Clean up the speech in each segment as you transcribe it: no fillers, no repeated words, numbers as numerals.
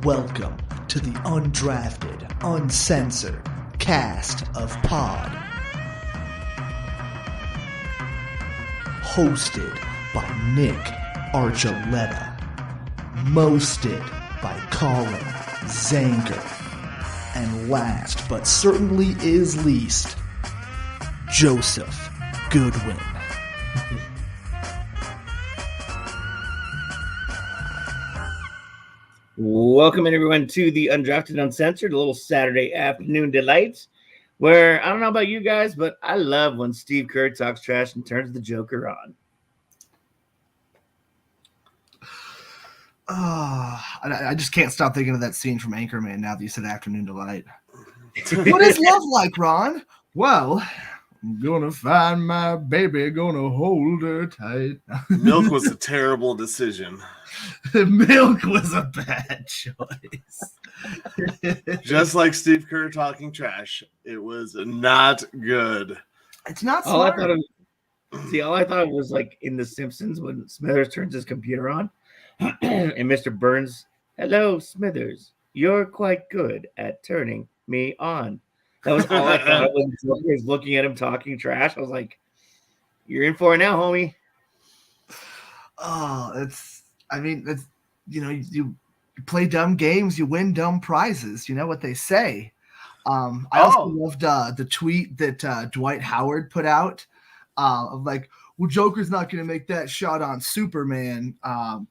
Welcome to the Undrafted, Uncensored cast of Pod. Hosted by Nick Archuleta. Mosted by Colin Zanker. And last but certainly is least, Joseph Goodwin. Welcome everyone to the Undrafted Uncensored, a little Saturday afternoon delight where I don't know about you guys, but I love when Steve Kerr talks trash and turns the Joker on. I just can't stop thinking of that scene from Anchorman now that you said afternoon delight. What is love like, Ron? Well, I'm gonna find my baby, gonna hold her tight. Milk was a terrible decision. Milk was a bad choice. Just like Steve Kerr talking trash, it was not good. It's not All I smart. thought it was like in The Simpsons when Smithers turns his computer on and Mr. Burns, hello, Smithers, you're quite good at turning me on. That was all I thought when Joker was looking at him talking trash. I was like, you're in for it now, homie. You play dumb games, you win dumb prizes. You know what they say. I also loved the tweet that Dwight Howard put out of like, well, Joker's not going to make that shot on Superman,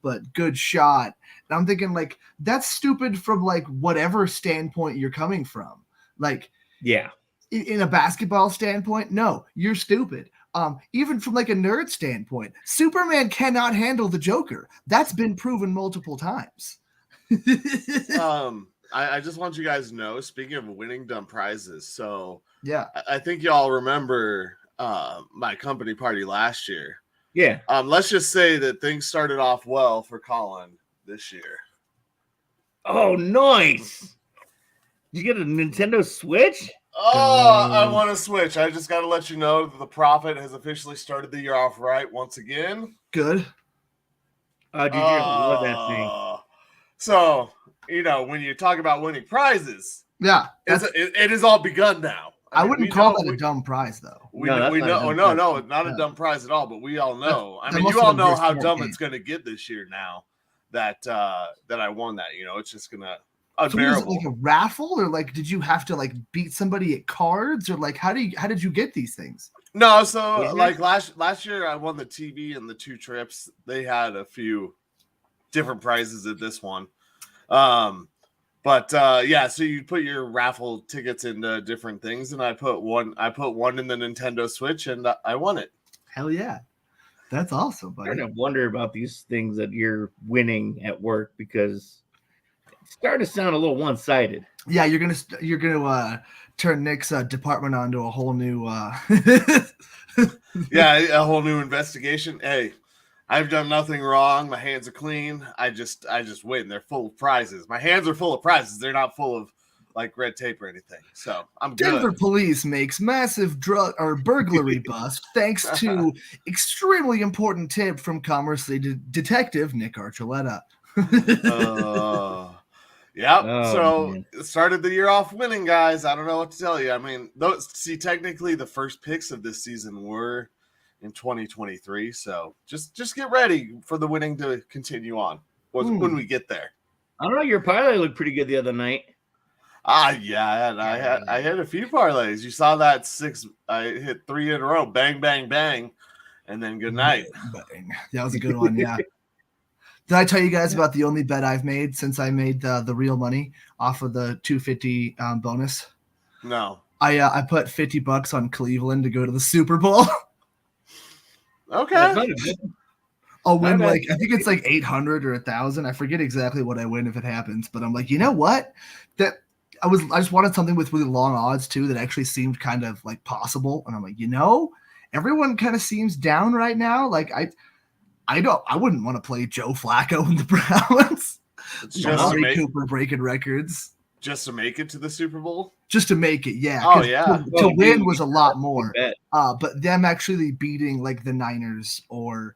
but good shot. And I'm thinking, like, that's stupid from, like, whatever standpoint you're coming from. Like, Yeah. in a basketball standpoint, no, you're stupid. Even from, like, a nerd standpoint, Superman cannot handle the Joker. That's been proven multiple times. I just want you guys to know, speaking of winning dumb prizes, so Yeah. I think y'all remember my company party last year. Yeah. Let's just say that things started off well for Colin this year. Oh, nice. Did you get a Nintendo Switch? Oh, I want to switch. I just got to let you know that the Prophet has officially started the year off right once again. Good. Dude, you're gonna love that thing. So, you know, when you talk about winning prizes, Yeah. it has all begun now. I mean, wouldn't we call know- that a dumb prize, though. We No, know, that's we not know. a dumb No, prize. it's not a Yeah. dumb prize at all. But we all know. That I mean, must you have all been know your how smart dumb game. it's going to get this year now that I won that. You know, it's just gonna So was it unbearable. like a raffle, or like did you have to like beat somebody at cards, or like how did you get these things? No, so Isn't like it? last year I won the TV and the 2 trips. They had a few different prizes at this one. Yeah, so you put your raffle tickets into different things, and I put one in the Nintendo Switch, and I won it. Hell yeah, that's awesome, I'm buddy. starting to wonder about these things that you're winning at work because it's starting to sound a little one-sided. Yeah, you're gonna turn Nick's department onto a whole new. Yeah, a whole new investigation. Hey, I've done nothing wrong. My hands are clean. I just win. They're full of prizes. My hands are full of prizes. They're not full of like red tape or anything. So I'm Denver good. police makes massive drug or burglary bust thanks to extremely important tip from Commerce Detective Nick Archuleta. Yep. Oh, So man. it started the year off winning, guys. I don't know what to tell you. I mean, technically the first picks of this season were in 2023. So just get ready for the winning to continue on when we get there. I don't know. Your parlay looked pretty good the other night. Yeah, I had a few parlays. You saw that 6. I hit 3 in a row. Bang, bang, bang, and then good night. Bang. That was a good one. Yeah. Did I tell you guys about the only bet I've made since I made the real money off of the 250 bonus? No. I put $50 on Cleveland to go to the Super Bowl. Okay. That's not a good- I'll win Not bad. like I think it's like 800 or 1,000. I forget exactly what I win if it happens, but I'm like, you know what? I just wanted something with really long odds too that actually seemed kind of like possible, and I'm like, everyone kind of seems down right now. Like I wouldn't want to play Joe Flacco in the Browns. It's just to Amari make Cooper breaking records. just to make it to the Super Bowl. Just to make it, yeah. Oh, 'cause yeah. To Oh, win dude, was a lot more. bet. But them actually beating like the Niners or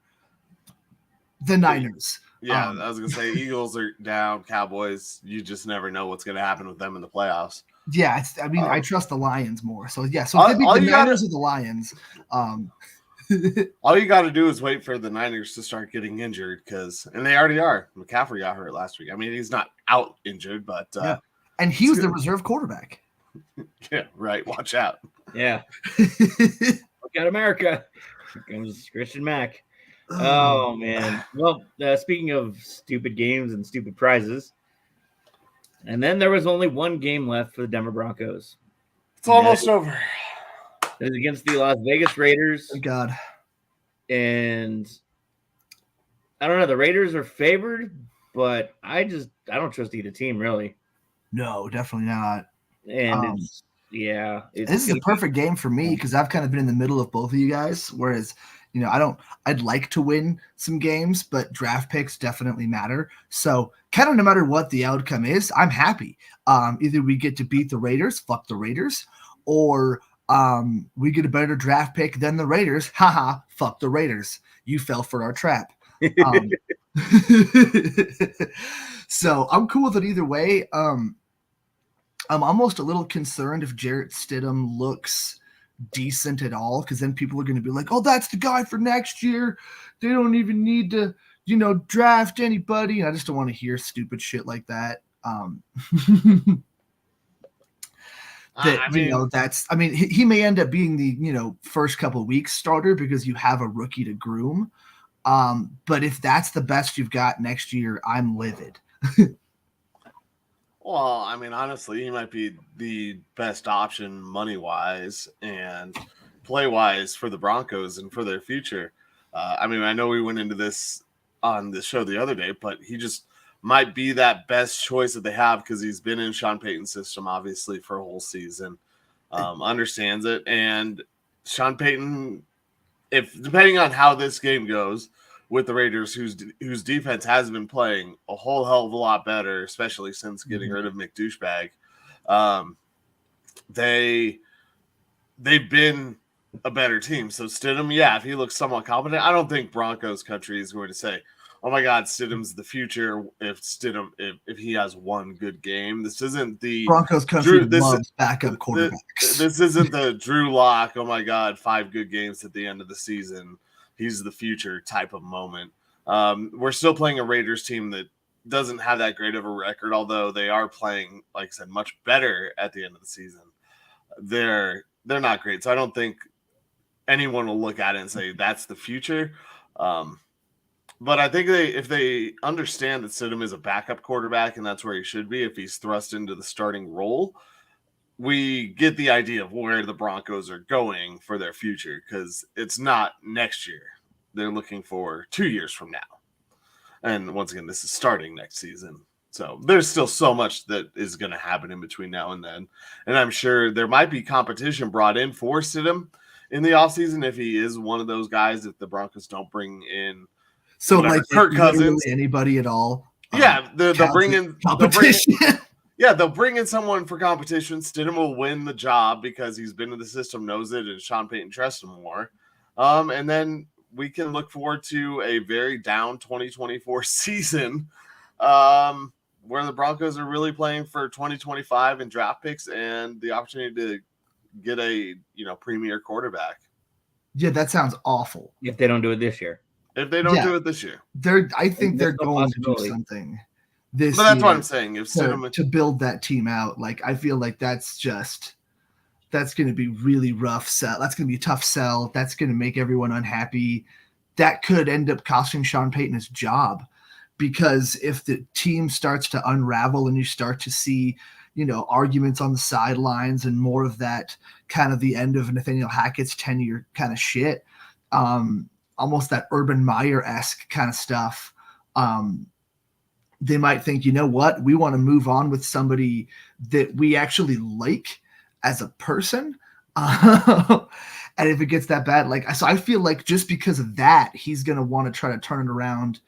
the Niners Yeah, I was gonna say Eagles are down, Cowboys. You just never know what's gonna happen with them in the playoffs. Yeah, I trust the Lions more. So yeah, so all- if they beat all the you gotta- Niners or the Lions, All you got to do is wait for the Niners to start getting injured, and they already are. McCaffrey got hurt last week. I mean, he's not out injured, but yeah. And he was the reserve quarterback. Yeah, right. Watch out. Yeah. Look at America. Here comes Christian Mack. Oh, man. Well, speaking of stupid games and stupid prizes, and then there was only one game left for the Denver Broncos. It's almost over. It was against the Las Vegas Raiders. Thank God. And I don't know. The Raiders are favored, but I don't trust either team, really. No, definitely not. And this is a perfect game for me because I've kind of been in the middle of both of you guys. Whereas, I'd like to win some games, but draft picks definitely matter. So kind of no matter what the outcome is, I'm happy. Either we get to beat the Raiders, fuck the Raiders, or we get a better draft pick than the Raiders. Haha, fuck the Raiders. You fell for our trap. So I'm cool with it either way. I'm almost a little concerned if Jarrett Stidham looks decent at all, because then people are going to be like, oh, that's the guy for next year. They don't even need to, draft anybody. I just don't want to hear stupid shit like that. He may end up being the, first couple of weeks starter because you have a rookie to groom. But if that's the best you've got next year, I'm livid. Well, I mean, honestly, he might be the best option money-wise and play-wise for the Broncos and for their future. I know we went into this on the show the other day, but he just might be that best choice that they have because he's been in Sean Payton's system, obviously, for a whole season, understands it. And Sean Payton, depending on how this game goes with the Raiders, whose defense has been playing a whole hell of a lot better, especially since getting rid of McDouchebag. They've been a better team. So Stidham, if he looks somewhat competent, I don't think Broncos country is going to say, oh my God, Stidham's the future. If he has one good game, this isn't the Broncos country loves backup quarterbacks. This isn't the Drew Lock. Oh my God, 5 good games at the end of the season. He's the future type of moment. We're still playing a Raiders team that doesn't have that great of a record, although they are playing, like I said, much better at the end of the season. They're not great, so I don't think anyone will look at it and say that's the future. But I think if they understand that Stidham is a backup quarterback and that's where he should be if he's thrust into the starting role, we get the idea of where the Broncos are going for their future, because it's not next year. They're looking for 2 years from now. And once again, this is starting next season. So there's still so much that is going to happen in between now and then. And I'm sure there might be competition brought in for Stidham in the offseason if he is one of those guys, if the Broncos don't bring in Kirk Cousins. Anybody at all. Yeah, they'll bring in competition. They'll bring in someone for competition. Stidham will win the job because he's been in the system, knows it, and Sean Payton trusts him more. And then we can look forward to a very down 2024 season where the Broncos are really playing for 2025 and draft picks and the opportunity to get a premier quarterback. Yeah, that sounds awful. If they don't do it this year. If they don't do it this year. I think they're going to do something. But that's what I'm saying. If to build that team out, I feel like that's going to be really rough sell. That's going to be a tough sell. That's going to make everyone unhappy. That could end up costing Sean Payton his job, because if the team starts to unravel and you start to see, arguments on the sidelines and more of that kind of the end of Nathaniel Hackett's tenure kind of shit, almost that Urban Meyer-esque kind of stuff. They might think, you know what, we want to move on with somebody that we actually like as a person. And if it gets that bad, so I feel like just because of that, he's going to want to try to turn it around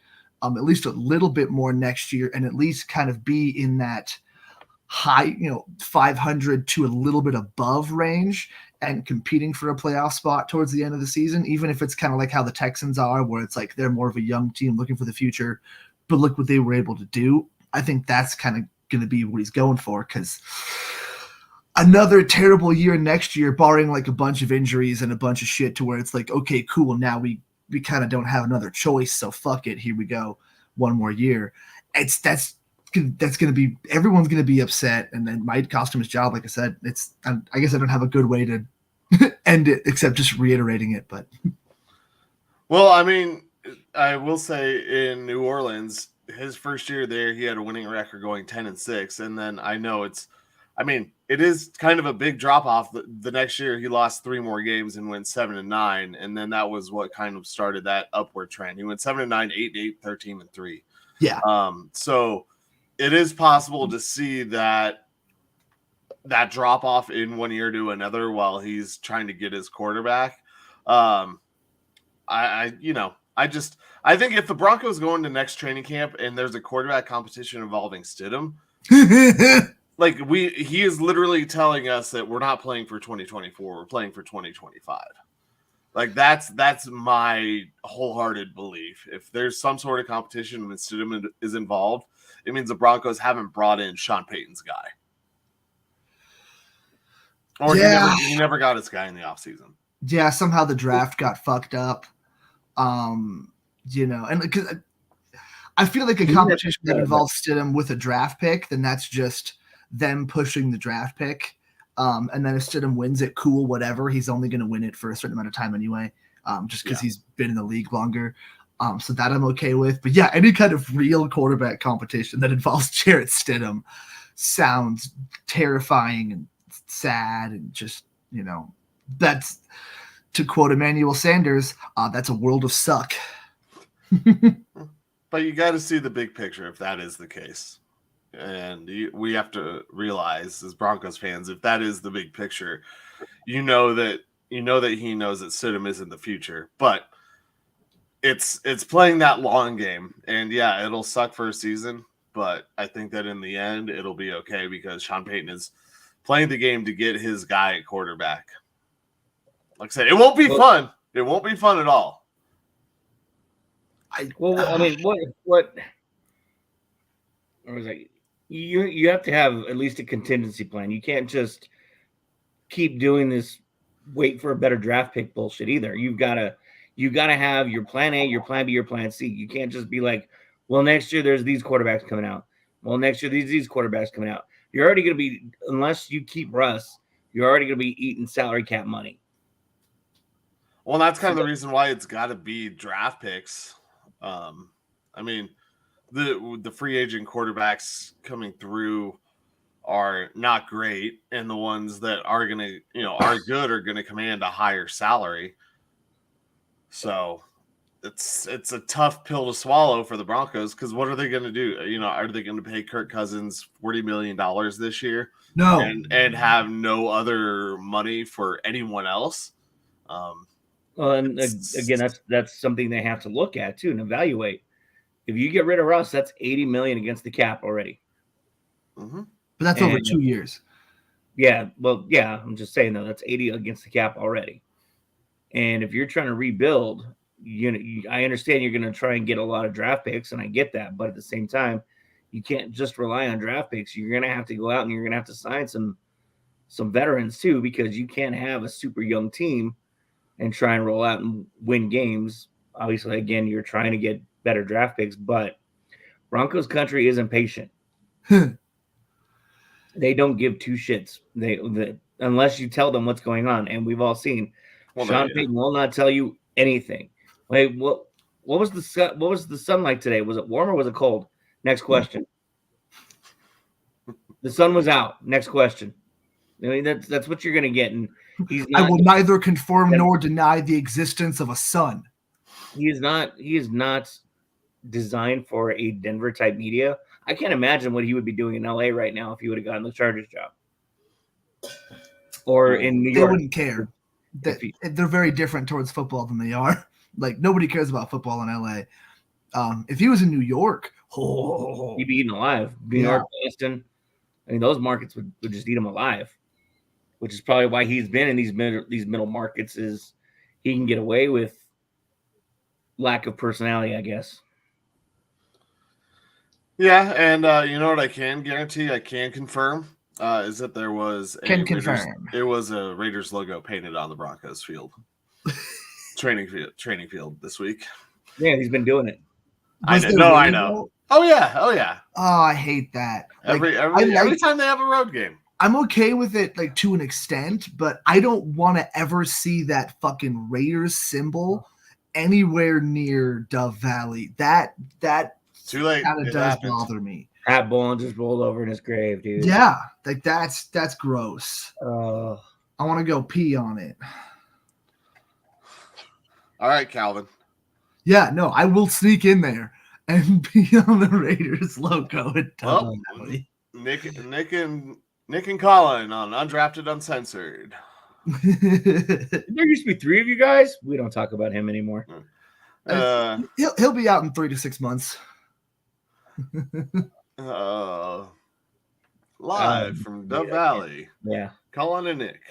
at least a little bit more next year and at least kind of be in that high, 500 to a little bit above range and competing for a playoff spot towards the end of the season, even if it's kind of like how the Texans are, where it's like they're more of a young team looking for the future. but look what they were able to do. I think that's kind of going to be what he's going for, because another terrible year next year, barring like a bunch of injuries and a bunch of shit to where it's like, okay, cool, now we kind of don't have another choice, so fuck it, here we go, one more year. That's going to be, everyone's going to be upset, and then might cost him his job. Like I said, I guess I don't have a good way to end it except just reiterating it. But well, I mean, I will say in New Orleans, his first year there, he had a winning record going 10-6, and then I know it is kind of a big drop off. The next year, he lost 3 more games and went 7-9, and then that was what kind of started that upward trend. He went 7-9, 8-8, 13-3. Yeah. So it is possible to see that drop off in one year to another while he's trying to get his quarterback. I think if the Broncos go into next training camp and there's a quarterback competition involving Stidham, like he is literally telling us that we're not playing for 2024, we're playing for 2025. Like that's my wholehearted belief. If there's some sort of competition and Stidham is involved, it means the Broncos haven't brought in Sean Payton's guy. Or he never got his guy in the offseason. Yeah, somehow the draft got fucked up. And because I feel like a competition that involves Stidham with a draft pick, then that's just them pushing the draft pick. And then if Stidham wins it, cool, whatever. He's only going to win it for a certain amount of time anyway, just because he's been in the league longer. So that I'm okay with. But yeah, any kind of real quarterback competition that involves Jarrett Stidham sounds terrifying and sad, and just, that's, to quote Emmanuel Sanders, that's a world of suck. But you got to see the big picture if that is the case. And we have to realize as Broncos fans, if that is the big picture, you know that he knows that Stidham isn't the future. But it's playing that long game. And yeah, it'll suck for a season, but I think that in the end it'll be okay because Sean Payton is playing the game to get his guy at quarterback. Like I said, it won't be fun. It won't be fun at all. What? Or was like you have to have at least a contingency plan. You can't just keep doing this wait for a better draft pick bullshit either. You gotta have your plan A, your plan B, your plan C. You can't just be like, well, next year there's these quarterbacks coming out. Well, next year these quarterbacks coming out. You're already gonna be, unless you keep Russ, you're already gonna be eating salary cap money. Well, that's kind of the reason why it's got to be draft picks. The free agent quarterbacks coming through are not great, and the ones that are gonna, are good are gonna command a higher salary. So it's a tough pill to swallow for the Broncos, because what are they going to do? Are they going to pay Kirk Cousins $40 million this year? No, and have no other money for anyone else? Well, and again, that's something they have to look at too and evaluate. If you get rid of Russ, that's $80 million against the cap already. Mm-hmm. But that's over 2 years. Yeah, well, yeah, I'm just saying though, that's 80 against the cap already. And if you're trying to rebuild, I understand you're going to try and get a lot of draft picks, and I get that. But at the same time, you can't just rely on draft picks. You're going to have to go out and you're going to have to sign some veterans too, because you can't have a super young team and try and roll out and win games. Obviously, again, you're trying to get better draft picks, but Broncos country isn't patient. They don't give two shits. Unless you tell them what's going on, and we've all seen Sean Payton will not tell you anything. Wait, what was the sun like today? Was it warm or was it cold? Next question. The sun was out. Next question. I mean, that's what you're going to get, and I will neither confirm nor deny the existence of a sun. He is not designed for a Denver type media. I can't imagine what he would be doing in LA right now if he would have gotten the Chargers job, or in New York. They wouldn't care. They're very different towards football than they are. Like, nobody cares about football in LA. If he was in New York, he'd be eaten alive. New York, Boston. I mean, those markets would just eat him alive, which is probably why he's been in these middle markets, is he can get away with lack of personality, I guess. Yeah, and you know what I can guarantee, I can confirm, is that there was a Raiders logo painted on the Broncos field. training field this week. Yeah, he's been doing it. I know. Oh yeah. Oh, I hate that. Every time they have a road game. I'm okay with it, like, to an extent, but I don't want to ever see that fucking Raiders symbol anywhere near Dove Valley. That too late. Kind of does bother me. Pat Bowlen just rolled over in his grave, dude. Yeah, like that's gross. I want to go pee on it. All right, Calvin. Yeah, no, I will sneak in there and pee on the Raiders logo at Dove Valley. Nick and Colin on Undrafted, Uncensored. There used to be 3 of you guys. We don't talk about him anymore. He'll be out in 3 to 6 months. Live from Dove Valley. Yeah. Colin and Nick.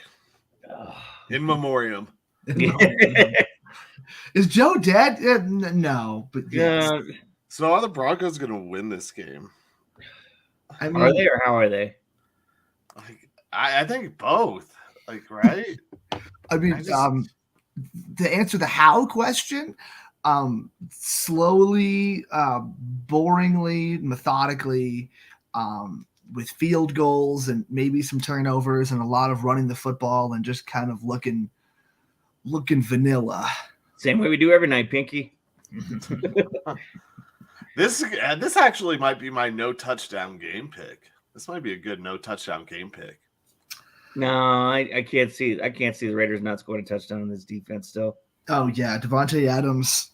In memoriam. Is Joe dead? No, but yeah. So are the Broncos going to win this game? I mean, are they or how are they? I think both. Like, right? I mean, to answer the how question, slowly, boringly, methodically, with field goals and maybe some turnovers and a lot of running the football and just kind of looking vanilla. Same way we do every night, Pinky. This actually might be my no touchdown game pick. This might be a good no touchdown game pick. No, I can't see. The Raiders not scoring a touchdown in this defense still. Oh yeah, Devontae Adams.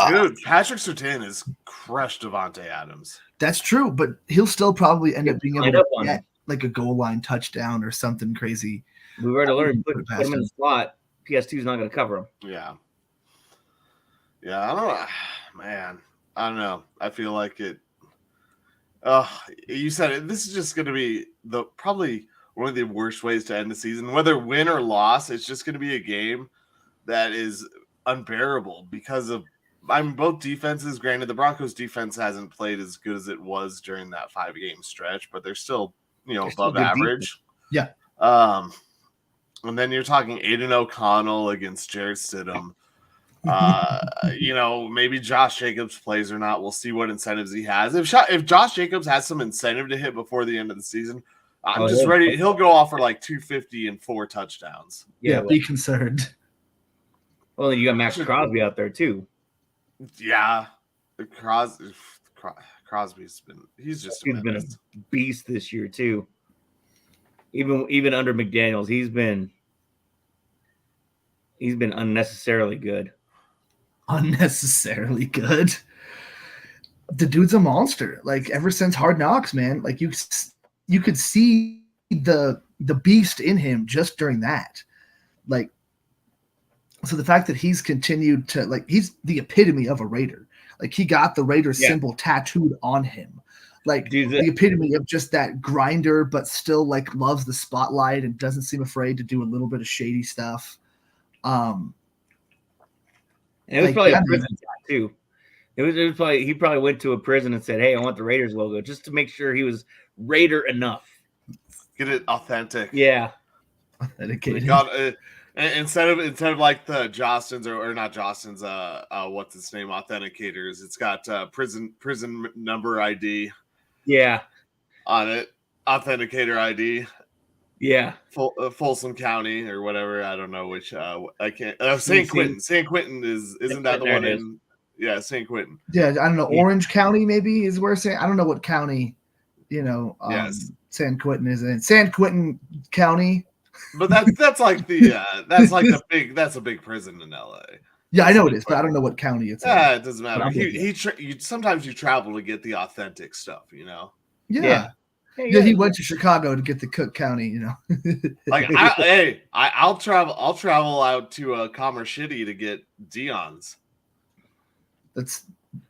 Dude, Patrick Surtain has crushed Devontae Adams. That's true, but he'll still probably end up being able to get like a goal line touchdown or something crazy. We've already learned put him in the slot. PS2 is not going to cover him. Yeah. Yeah, I don't know. Man, I don't know. I feel like it. You said it. This is just going to be probably one of the worst ways to end the season. Whether win or loss, it's just going to be a game that is unbearable because of both defenses. Granted, the Broncos defense hasn't played as good as it was during that 5-game stretch, but they're still, above average. Defense. Yeah. And then you're talking Aiden O'Connell against Jarrett Stidham. Maybe Josh Jacobs plays or not. We'll see what incentives he has. If Josh Jacobs has some incentive to hit before the end of the season, I'm just ready. He'll go off for like 250 and 4 touchdowns. Yeah, be concerned. Well, then you got Max Crosby out there too. Yeah, Crosby's been been a beast this year too. Even under McDaniels, he's been unnecessarily good. Unnecessarily good. The dude's a monster. Like ever since Hard Knocks, man. Like you could see the beast in him just during that. Like, so the fact that he's continued to, like, he's the epitome of a Raider. Like he got the Raider symbol tattooed on him. Like the epitome of just that grinder, but still like loves the spotlight and doesn't seem afraid to do a little bit of shady stuff. And it was probably a prison tattoo. It was probably he probably went to a prison and said, "Hey, I want the Raiders logo," just to make sure he was Raider enough. Get it authentic. Yeah. Authenticated. Instead of like the Jostens or not Jostens, what's its name? Authenticators. It's got prison number ID. Yeah. On it, Authenticator ID. Yeah. Folsom County or whatever. I don't know which. I can't. San Quentin. San Quentin isn't that the one in? Yeah, San Quentin. Yeah, I don't know. Orange County maybe is where I don't know what county. Yes. San Quentin is in San Quentin County. But that's like that's a big prison in LA. Yeah, I know it is, but I don't know what county it's in. Yeah, it doesn't matter. Sometimes you travel to get the authentic stuff, Yeah. Yeah, he went to Chicago to get the Cook County, Like, I'll travel out to Commerce City to get Dion's.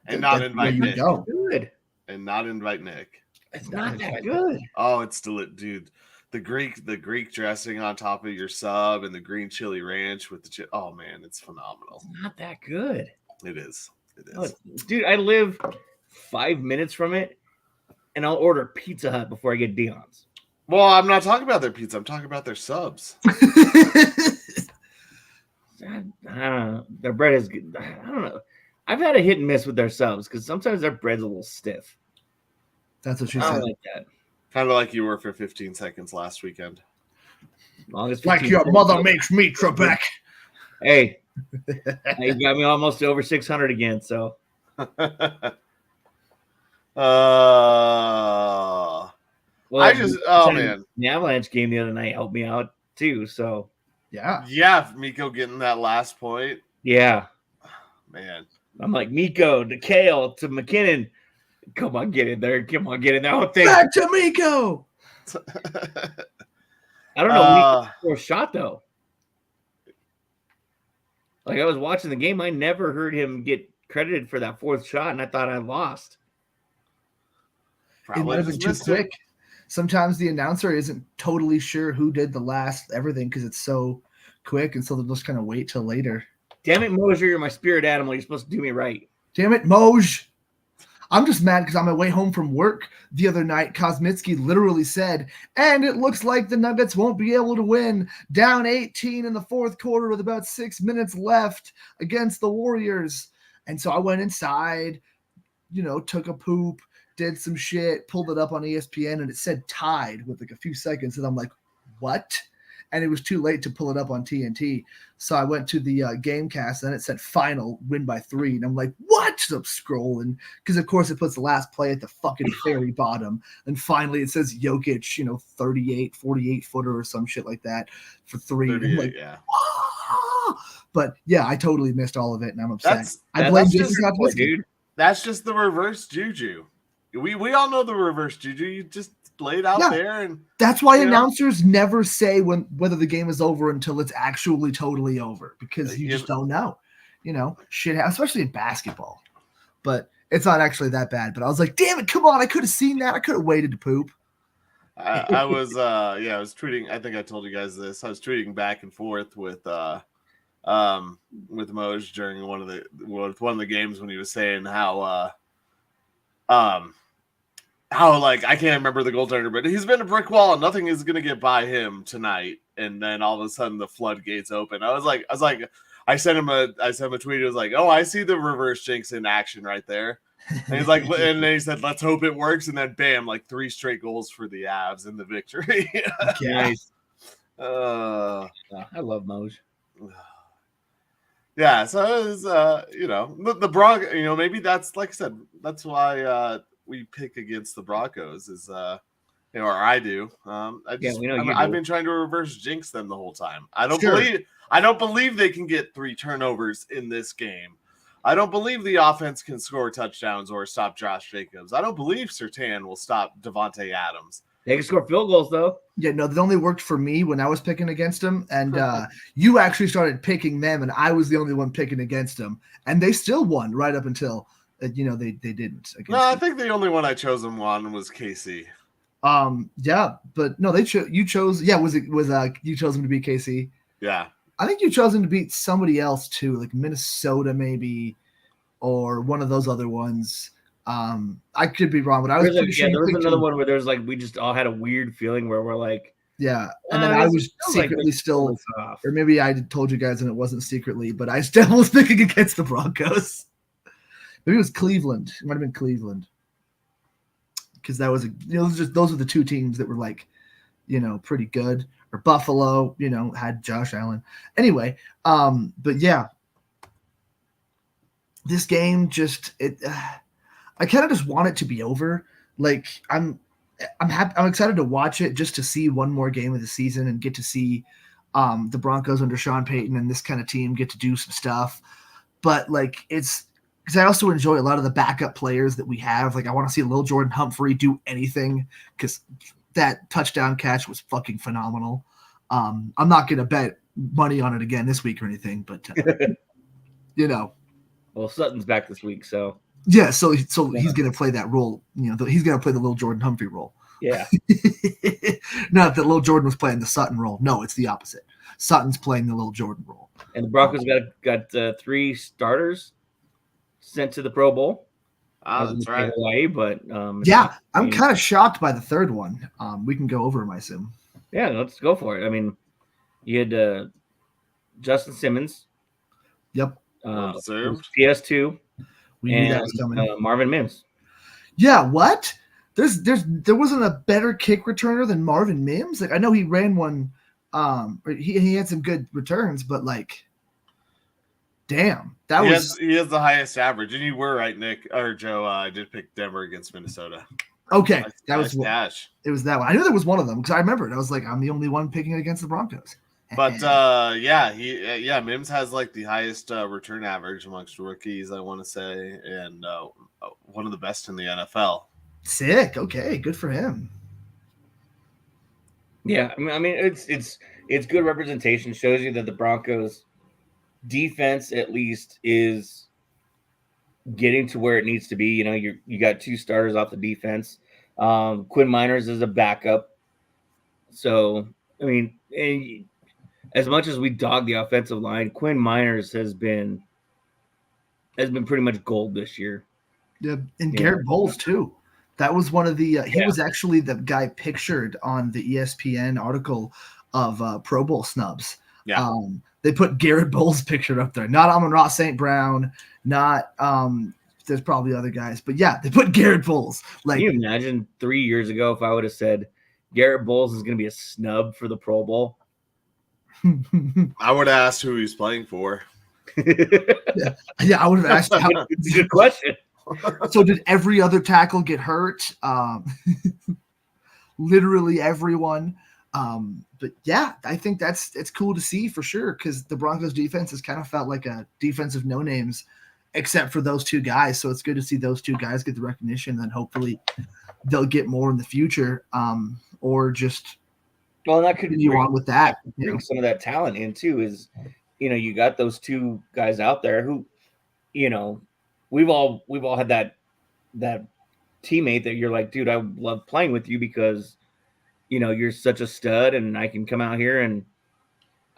Not invite Nick. Good. And not invite Nick. It's not that good. Oh, it's still dude. The Greek dressing on top of your sub and the green chili ranch with the oh man, it's phenomenal. It's not that good. It is. Oh, dude, I live 5 minutes from it, and I'll order Pizza Hut before I get Dion's. Well, I'm not talking about their pizza. I'm talking about their subs. I don't know. Their bread is good. I don't know. I've had a hit and miss with their subs because sometimes their bread's a little stiff. That's what she I said. don't like that. Kind of like you were for 15 seconds last weekend. Like your mother makes me, Trebek. Hey, you got me almost over 600 again. So, Man, the Avalanche game the other night helped me out too. So, yeah, Miko getting that last point. Yeah, man, I'm like Miko to Kale to McKinnon. Come on, get in there. Come on, get in there. Back to Miko. I don't know. Fourth shot though. Like I was watching the game, I never heard him get credited for that fourth shot, and I thought I lost. It might have been too quick. Sometimes the announcer isn't totally sure who did the last everything because it's so quick, and so they'll just kind of wait till later. Damn it, Mosier, you're my spirit animal. You're supposed to do me right. Damn it, Moj. I'm just mad because on my way home from work the other night, Kosmitsky literally said, and it looks like the Nuggets won't be able to win. Down 18 in the fourth quarter with about 6 minutes left against the Warriors. And so I went inside, took a poop, did some shit, pulled it up on ESPN, and it said tied with like a few seconds. And I'm like, what? And it was too late to pull it up on TNT. So I went to the Gamecast, and it said final, win by 3. And I'm like, what? So I'm scrolling. Because, of course, it puts the last play at the fucking very bottom. And finally, it says Jokic, 38, 48-footer or some shit like that for 3. And I'm like, yeah. But, yeah, I totally missed all of it, and I'm upset. I blame dude. That's just the reverse juju. We all know the reverse juju. You just lay it out there, and that's why announcers never say whether the game is over until it's actually totally over, because you just don't know. Shit, especially in basketball. But it's not actually that bad. But I was like, damn it, come on! I could have seen that. I could have waited to poop. I was tweeting. I think I told you guys this. I was tweeting back and forth with Moj during one of the games when he was saying how like I can't remember the goaltender, but he's been a brick wall and nothing is gonna get by him tonight. And then all of a sudden the floodgates open. I sent him a tweet. It was like, oh, I see the reverse jinx in action right there. And he's like, and then he said, let's hope it works. And then bam, like 3 straight goals for the Avs in the victory. Nice. I love Moj. Yeah, so it was, the Broncos, maybe that's, like I said, that's why we pick against the Broncos is, or I do. I've been trying to reverse jinx them the whole time. I don't believe they can get 3 turnovers in this game. I don't believe the offense can score touchdowns or stop Josh Jacobs. I don't believe Surtain will stop Devontae Adams. They can score field goals, though. Yeah, no, that only worked for me when I was picking against them. And you actually started picking them, and I was the only one picking against them. And they still won right up until, they didn't. No, I think the only one I chose them on was KC. Yeah, but no, you chose. Yeah, you chose them to beat KC? Yeah. I think you chose them to beat somebody else, too, like Minnesota maybe, or one of those other ones. I could be wrong, but I was there was another one where there's like we just all had a weird feeling where we're like, yeah, and then I was secretly still, or maybe I told you guys and it wasn't secretly, but I still was picking against the Broncos. Maybe it was Cleveland. It might have been Cleveland, because that was those are the 2 teams that were like, pretty good. Or Buffalo, had Josh Allen. Anyway, but yeah, this game just I kind of just want it to be over. Like I'm happy. I'm excited to watch it just to see one more game of the season and get to see the Broncos under Sean Payton and this kind of team get to do some stuff. But like it's because I also enjoy a lot of the backup players that we have. Like I want to see Lil Jordan Humphrey do anything because that touchdown catch was fucking phenomenal. I'm not gonna bet money on it again this week or anything, but Well, Sutton's back this week, so. Yeah, so he's going to play that role. He's going to play the Lil Jordan Humphrey role. Yeah. Not that Lil Jordan was playing the Sutton role. No, it's the opposite. Sutton's playing the Lil Jordan role. And the Broncos got 3 starters sent to the Pro Bowl. I was that's gonna say right. Hawaii, but Yeah, I'm kind of shocked by the third one. We can go over them, I assume. Yeah, let's go for it. I mean, you had Justin Simmons, Yep, Well deserved. PS2, we knew that was and coming. Marvin Mims. Yeah, what? There wasn't a better kick returner than Marvin Mims. Like I know he ran one, he had some good returns, but like, damn, He has the highest average, and you were right, Nick or Joe. I did pick Denver against Minnesota. okay. Nice cash. It was that one. I knew there was one of them because I remember it. I was like, I'm the only one picking against the Broncos. But Mims has like the highest return average amongst rookies, I want to say, and one of the best in the NFL. Sick. Okay, good for him. Yeah, I mean it's good representation. Shows you that the Broncos defense at least is getting to where it needs to be. You know, you got 2 starters off the defense. Quinn Miners is a backup. So I mean, as much as we dog the offensive line, Quinn Miners has been pretty much gold this year. Yeah, and Garrett Bowles too. That was one of the. He was actually the guy pictured on the ESPN article of Pro Bowl snubs. Yeah, they put Garrett Bowles picture up there, not Amon-Ra St. Brown, not there's probably other guys, but yeah, they put Garrett Bowles. Like, can you imagine 3 years ago if I would have said Garrett Bowles is going to be a snub for the Pro Bowl? I would have asked who he's playing for. yeah, I would have asked. It's a good question. So did every other tackle get hurt? Literally everyone. But yeah, I think it's cool to see for sure because the Broncos defense has kind of felt like a defense of no names, except for those 2 guys. So it's good to see those 2 guys get the recognition, and hopefully they'll get more in the future, or just that could continue on with that. Bring some of that talent in too. Is you got those 2 guys out there who, we've all had that teammate that you're like, dude, I love playing with you because you're such a stud, and I can come out here and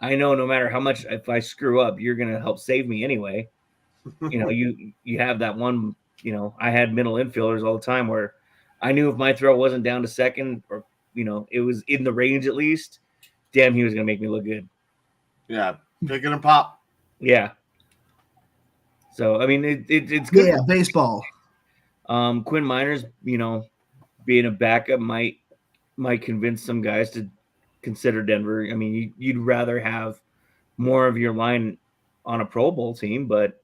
I know no matter how much, if I screw up, you're going to help save me anyway. You have that one, I had middle infielders all the time where I knew if my throw wasn't down to second or, it was in the range at least, damn, he was going to make me look good. Yeah. Pick it and pop. Yeah. So, I mean, it's good. Yeah, baseball. Quinn Miners, being a backup might convince some guys to consider Denver. I mean, you'd rather have more of your line on a Pro Bowl team, but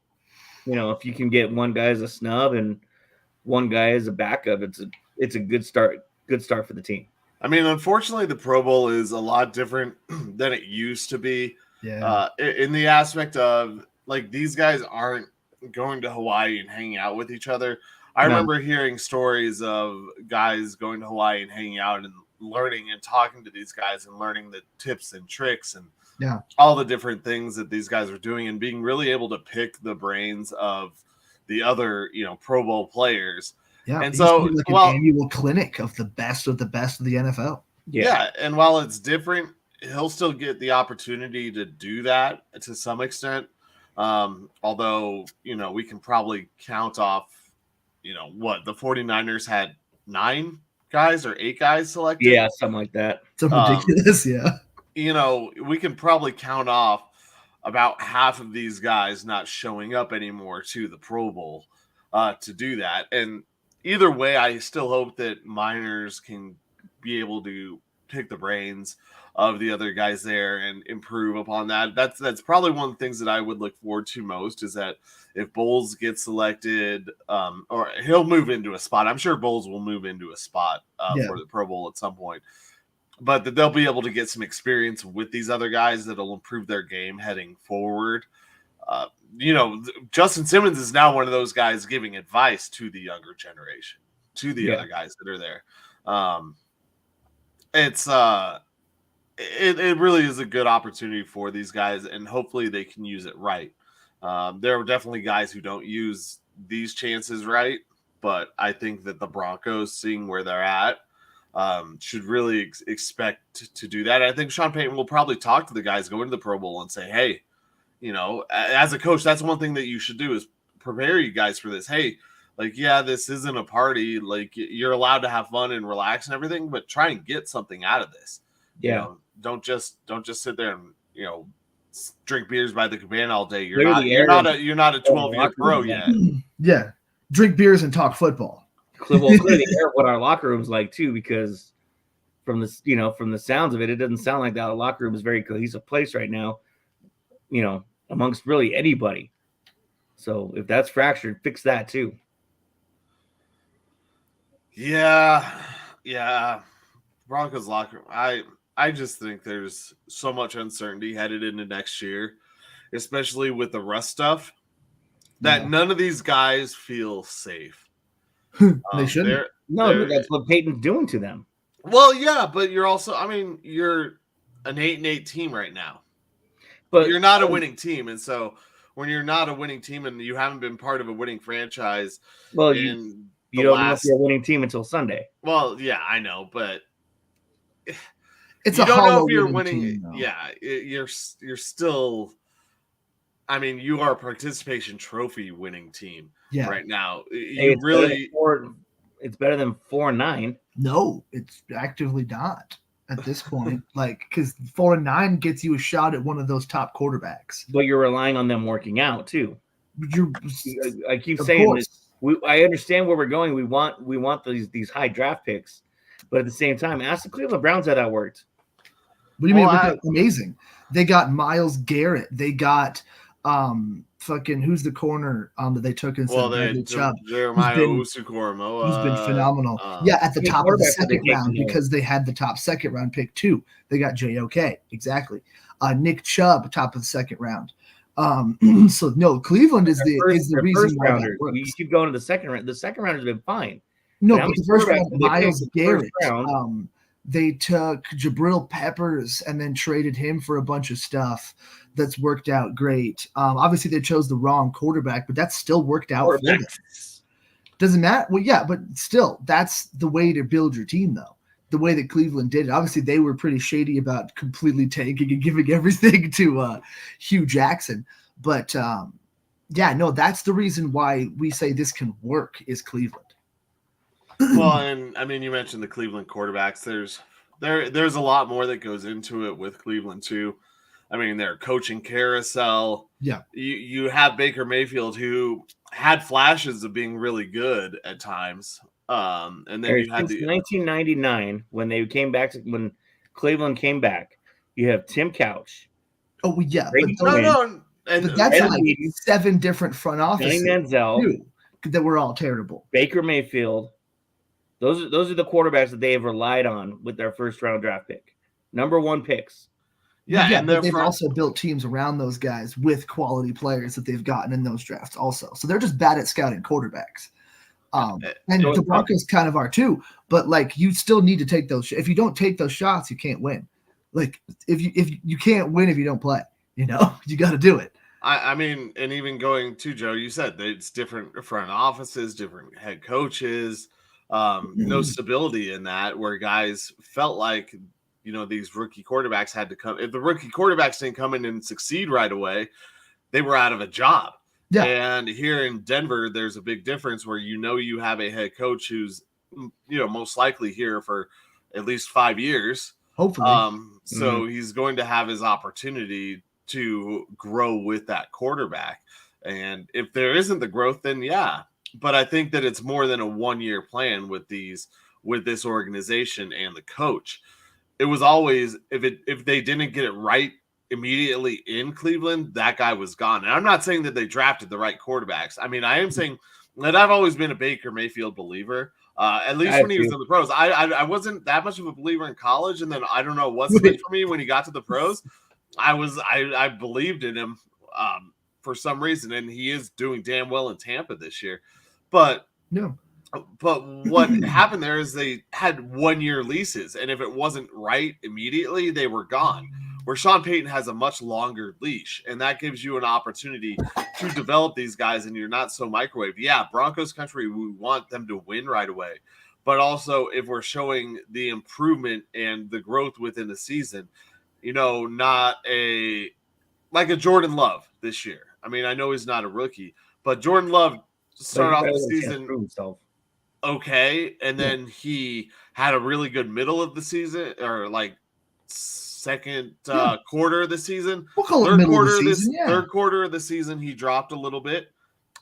if you can get one guy as a snub and one guy as a backup, it's a good start for the team. I mean, unfortunately, the Pro Bowl is a lot different than it used to be. Yeah. In the aspect of like these guys aren't going to Hawaii and hanging out with each other. I remember hearing stories of guys going to Hawaii and hanging out and learning and talking to these guys and learning the tips and tricks and all the different things that these guys are doing and being really able to pick the brains of the other, Pro Bowl players. Yeah. And so, like an annual clinic of the best of the NFL. Yeah. And while it's different, he'll still get the opportunity to do that to some extent. Although, we can probably count off, what the 49ers had 9 guys or 8 guys selected. Yeah, something like that. It's ridiculous. We can probably count off about half of these guys not showing up anymore to the Pro Bowl to do that. And either way, I still hope that Miners can be able to pick the brains of the other guys there and improve upon that. That's probably one of the things that I would look forward to most is that if Bowles gets selected, or he'll move into a spot. I'm sure Bowles will move into a spot for the Pro Bowl at some point. But that they'll be able to get some experience with these other guys that'll improve their game heading forward. Justin Simmons is now one of those guys giving advice to the younger generation, to the other guys that are there. It really is a good opportunity for these guys, and hopefully they can use it right. There are definitely guys who don't use these chances right, but I think that the Broncos, seeing where they're at, should really expect to do that. I think Sean Payton will probably talk to the guys going to the Pro Bowl and say, hey, as a coach, that's one thing that you should do is prepare you guys for this. Hey, Like, yeah, this isn't a party. Like, you're allowed to have fun and relax and everything, but try and get something out of this. Yeah. You know, don't just sit there and, you know, drink beers by the cabana all day. You're Clear not the air and- you're not a 12-year pro yet. Yeah. Drink beers and talk football. Clear the air of what our locker room's like too, because from the sounds of it, it doesn't sound like that locker room is a very cohesive place right now, you know, amongst really anybody. So if that's fractured, fix that too. Yeah. Broncos locker room. I just think there's so much uncertainty headed into next year, especially with the rust stuff, that none of these guys feel safe. They shouldn't. No, that's what Peyton's doing to them. Well, yeah, but you're also, I mean, you're an 8-8 team right now, but you're not a winning team, and so when you're not a winning team and you haven't been part of a winning franchise, well, you don't know if you're a winning team until Sunday. Well, yeah, I know, but it's you a don't know hollow if you're winning winning. team, Yeah, you're still. I mean, you are a participation trophy winning team right now. It's better than 4-9. No, it's actively not at this point. Like, because 4-9 gets you a shot at one of those top quarterbacks. But you're relying on them working out too. I keep Of saying course. this. I understand where we're going. We want these high draft picks, but at the same time, ask the Cleveland Browns how that worked. What do you mean? Amazing. They got Myles Garrett. They got fucking who's the corner that they took instead of Bradley Chubb. Jeremiah Usukormo, who's been phenomenal. At the top of the second round because they had the top second round pick too. They got JOK exactly. Nick Chubb, top of the second round. So no, Cleveland is the reason why that works. You keep going to the second round. The second round has been fine. No, but the first round, Myles Garrett. They took Jabril Peppers and then traded him for a bunch of stuff that's worked out great. Obviously, they chose the wrong quarterback, but that still worked out for them. Doesn't matter. Well, yeah, but still, that's the way to build your team, though. The way that Cleveland did it. Obviously, they were pretty shady about completely tanking and giving everything to Hugh Jackson. But, that's the reason why we say this can work is Cleveland. Well, and I mean, you mentioned the Cleveland quarterbacks. There's a lot more that goes into it with Cleveland too. I mean, their coaching carousel. Yeah, you have Baker Mayfield who had flashes of being really good at times, and then you had 1999 when they came back when Cleveland came back. You have Tim Couch. Oh yeah, but that's like 7 different front offices. Manziel, that were all terrible. Baker Mayfield. Those are the quarterbacks that they have relied on with their first round draft pick. Number 1 picks. And they've also built teams around those guys with quality players that they've gotten in those drafts also. So they're just bad at scouting quarterbacks. And the Broncos kind of are too, but like you still need to take those. If you don't take those shots, you can't win. Like if you can't win if you don't play, you got to do it. I mean, and even going to Joe, you said that it's different front offices, different head coaches. No stability in that where guys felt like, these rookie quarterbacks had to come. If the rookie quarterbacks didn't come in and succeed right away, they were out of a job. Yeah. And here in Denver, there's a big difference where you have a head coach who's, most likely here for at least 5 years. Hopefully. So he's going to have his opportunity to grow with that quarterback. And if there isn't the growth, then yeah. But I think that it's more than a 1-year plan with this organization and the coach. It was always if they didn't get it right immediately in Cleveland, that guy was gone. And I'm not saying that they drafted the right quarterbacks. I mean, I am saying that I've always been a Baker Mayfield believer. At least when he was in the pros. I wasn't that much of a believer in college, and then I don't know what switched for me when he got to the pros. I believed in him for some reason, and he is doing damn well in Tampa this year. But what happened there is they had 1-year leases, and if it wasn't right immediately, they were gone. Where Sean Payton has a much longer leash, and that gives you an opportunity to develop these guys, and you're not so microwave. Yeah, Broncos country, we want them to win right away. But also, if we're showing the improvement and the growth within the season, not like a Jordan Love this year. I mean, I know he's not a rookie, but Jordan Love started off the Prove season himself. okay, and then he had a really good middle of the season, or like second quarter of the season. We'll call it Third middle of quarter the of this season, yeah. third quarter of the season, he dropped a little bit,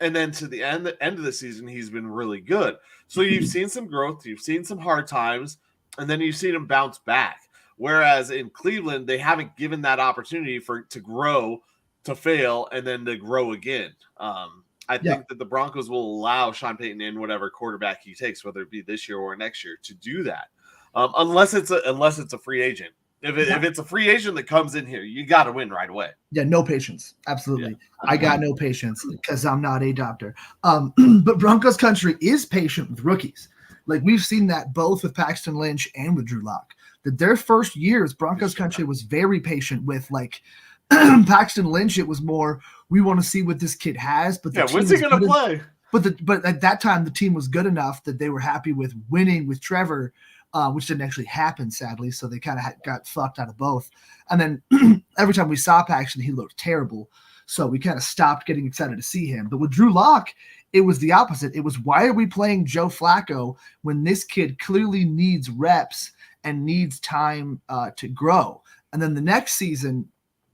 and then to the end of the season, he's been really good. So you've seen some growth, you've seen some hard times, and then you've seen him bounce back. Whereas in Cleveland, they haven't given that opportunity to grow, to fail, and then to grow again. I think that the Broncos will allow Sean Payton in whatever quarterback he takes, whether it be this year or next year, to do that, unless it's a free agent. If it's a free agent that comes in here, you got to win right away. Yeah, no patience. Absolutely. Yeah. I got no patience because I'm not a doctor. But Broncos country is patient with rookies. Like, we've seen that both with Paxton Lynch and with Drew Lock. That their first years, Broncos country was very patient with, like, Paxton Lynch. It was more, we want to see what this kid has. But when's he going to play? But at that time, the team was good enough that they were happy with winning with Trevor, which didn't actually happen, sadly. So they kind of got fucked out of both. And then every time we saw Paxton, he looked terrible. So we kind of stopped getting excited to see him. But with Drew Lock, it was the opposite. It was, why are we playing Joe Flacco when this kid clearly needs reps and needs time to grow? And then the next season,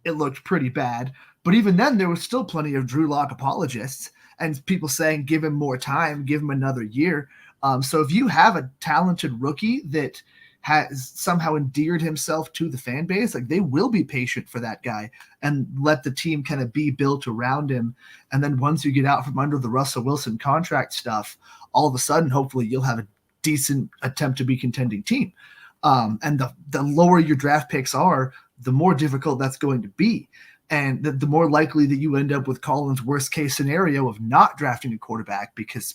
it looked pretty bad. But even then, there was still plenty of Drew Lock apologists and people saying, give him more time, give him another year. So if you have a talented rookie that has somehow endeared himself to the fan base, like, they will be patient for that guy and let the team kind of be built around him. And then once you get out from under the Russell Wilson contract stuff, all of a sudden, hopefully you'll have a decent attempt to be contending team. And the lower your draft picks are, the more difficult that's going to be. And the more likely that you end up with Colin's worst case scenario of not drafting a quarterback because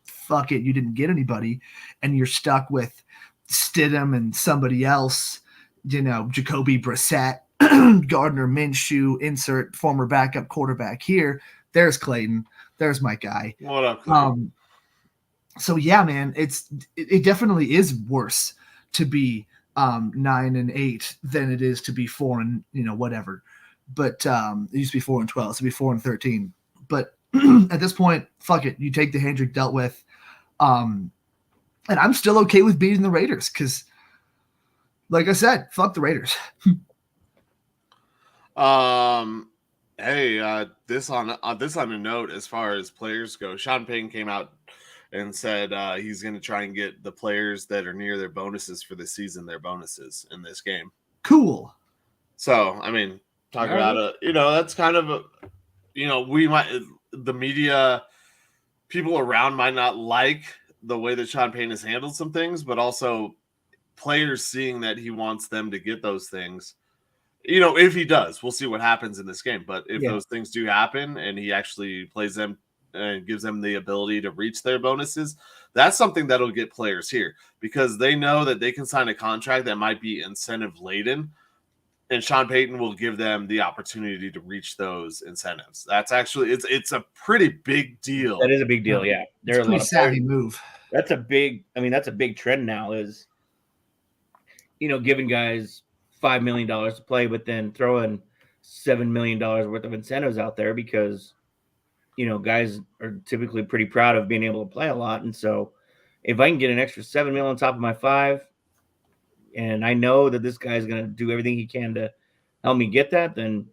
fuck it, you didn't get anybody, and you're stuck with Stidham and somebody else, Jacoby Brissett, Gardner Minshew, insert former backup quarterback here. There's Clayton. There's my guy. What up, Clayton? So yeah, man, it definitely is worse to be 9-8 than it is to be 4 and whatever. But it used to be 4-12, so be 4-13. But at this point, fuck it. You take the hand you're dealt with. And I'm still okay with beating the Raiders because, like I said, fuck the Raiders. Hey, this on a note as far as players go, Sean Payton came out and said he's going to try and get the players that are near their bonuses for the season their bonuses in this game. Cool. So, I mean, talk about that's kind of the media, people around might not like the way that Sean Payton has handled some things, but also players seeing that he wants them to get those things. If he does, we'll see what happens in this game. But if those things do happen and he actually plays them and gives them the ability to reach their bonuses, that's something that'll get players here because they know that they can sign a contract that might be incentive laden. And Sean Payton will give them the opportunity to reach those incentives. That's actually it's a pretty big deal. That is a big deal, yeah. It's a pretty savvy move. That's a big trend now is, giving guys $5 million to play, but then throwing $7 million worth of incentives out there because, guys are typically pretty proud of being able to play a lot. And so if I can get an extra $7 million on top of my 5, and I know that this guy's going to do everything he can to help me get that, then,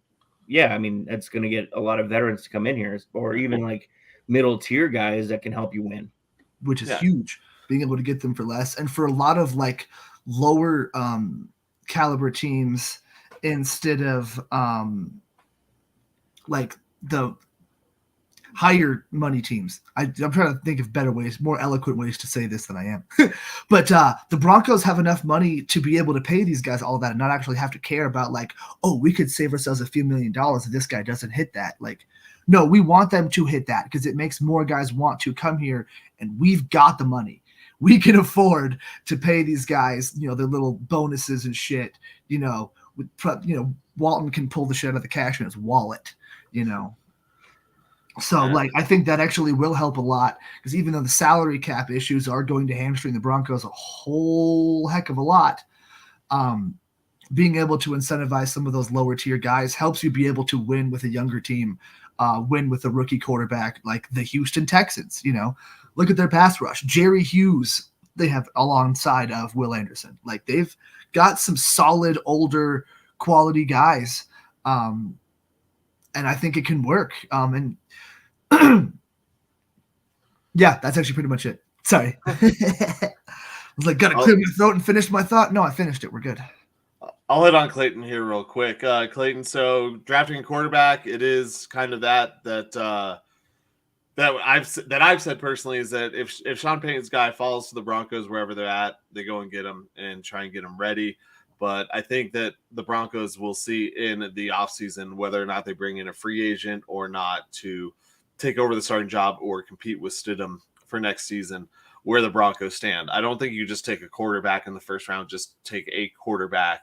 yeah, I mean, that's going to get a lot of veterans to come in here or even like middle tier guys that can help you win. Which is huge, being able to get them for less. And for a lot of like lower caliber teams, instead of like the higher money teams. I'm trying to think of better ways, more eloquent ways to say this than I am. But the Broncos have enough money to be able to pay these guys all that and not actually have to care about like, oh, we could save ourselves a few $1 million if this guy doesn't hit that. Like, no, we want them to hit that because it makes more guys want to come here, and we've got the money. We can afford to pay these guys, their little bonuses and shit. Walton can pull the shit out of the cash in his wallet, So, I think that actually will help a lot because even though the salary cap issues are going to hamstring the Broncos a whole heck of a lot, being able to incentivize some of those lower tier guys helps you be able to win with a younger team win with a rookie quarterback like the Houston Texans. You know, look at their pass rush. Jerry Hughes, they have alongside of Will Anderson. Like, they've got some solid, older, quality guys. And I think it can work. And yeah, that's actually pretty much it. Sorry. I was like, gotta clear my throat and finish my thought. No, I finished it. We're good. I'll hit on Clayton here real quick. Clayton, so drafting a quarterback, it is kind of that I've said personally is that if Sean Payton's guy falls to the Broncos wherever they're at, they go and get him and try and get him ready. But I think that the Broncos will see in the offseason whether or not they bring in a free agent or not to take over the starting job or compete with Stidham for next season, where the Broncos stand. I don't think you just take a quarterback in the first round, just take a quarterback.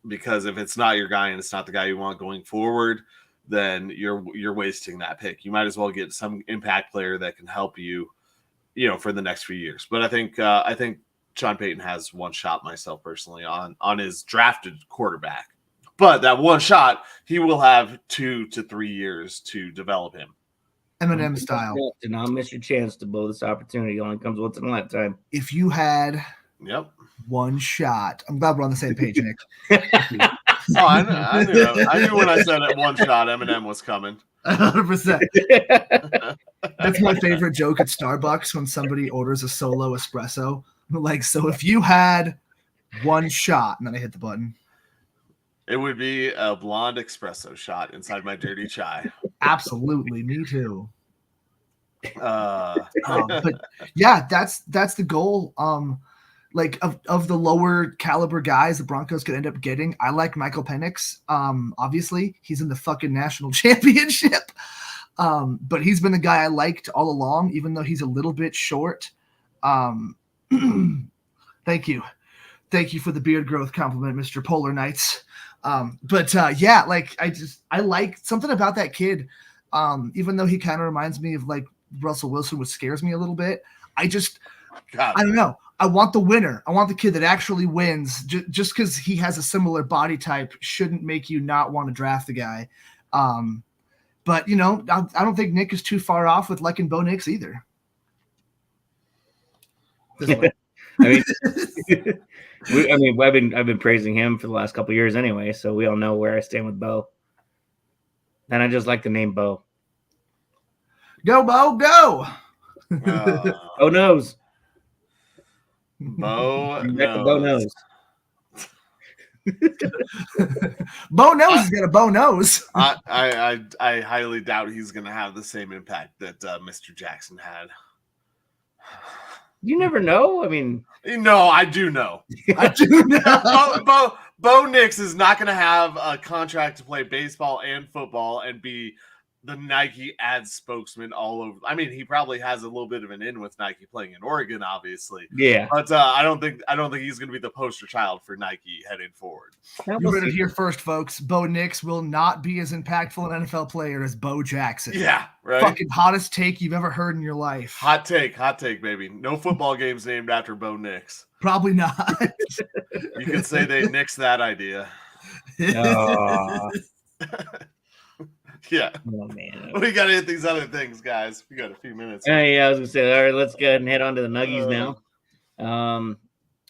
Because if it's not your guy and it's not the guy you want going forward, then you're wasting that pick. You might as well get some impact player that can help you, for the next few years. But I think Sean Payton has one shot, myself personally, on his drafted quarterback. But that one shot, he will have 2 to 3 years to develop him. Eminem style. Do not miss your chance to blow this opportunity. It only comes once in a lifetime. If you had one shot, I'm glad we're on the same page, Nick. I knew when I said it, one shot, Eminem was coming. 100%. That's my favorite joke at Starbucks when somebody orders a solo espresso. Like, so if you had one shot, and then I hit the button. It would be a blonde espresso shot inside my dirty chai. Absolutely, me too. But yeah, that's the goal. Like of the lower caliber guys the Broncos could end up getting, I like Michael Penix. Obviously, he's in the fucking national championship. But he's been the guy I liked all along, even though he's a little bit short. Thank you for the beard growth compliment, Mr. Polar Knights. Yeah, like I like something about that kid. Even though he kind of reminds me of like Russell Wilson, which scares me a little bit. I don't know. I want the winner. I want the kid that actually wins. Just because he has a similar body type shouldn't make you not want to draft the guy. But I don't think Nick is too far off with liking Bo Nix either. I've been praising him for the last couple of years anyway, so we all know where I stand with Bo. And I just like the name Bo. Go, Bo, go! Bo knows. Bo knows. Bo knows. Bo knows he's got a Bo nose. I highly doubt he's going to have the same impact that Mr. Jackson had. You never know. I mean, no, I do know. I do know. Bo Nix is not going to have a contract to play baseball and football and be the Nike ad spokesman all over. I mean, he probably has a little bit of an in with Nike playing in Oregon, obviously. Yeah, but I don't think he's going to be the poster child for Nike heading forward. You heard it here first, folks. Bo Nix will not be as impactful an NFL player as Bo Jackson. Yeah, right. Fucking hottest take you've ever heard in your life. Hot take, baby. No football games named after Bo Nix. Probably not. You could say they nixed that idea. Yeah. Oh man. We got to hit these other things, guys. We got a few minutes. Hey, I was gonna say, all right, let's go ahead and head on to the Nuggies now.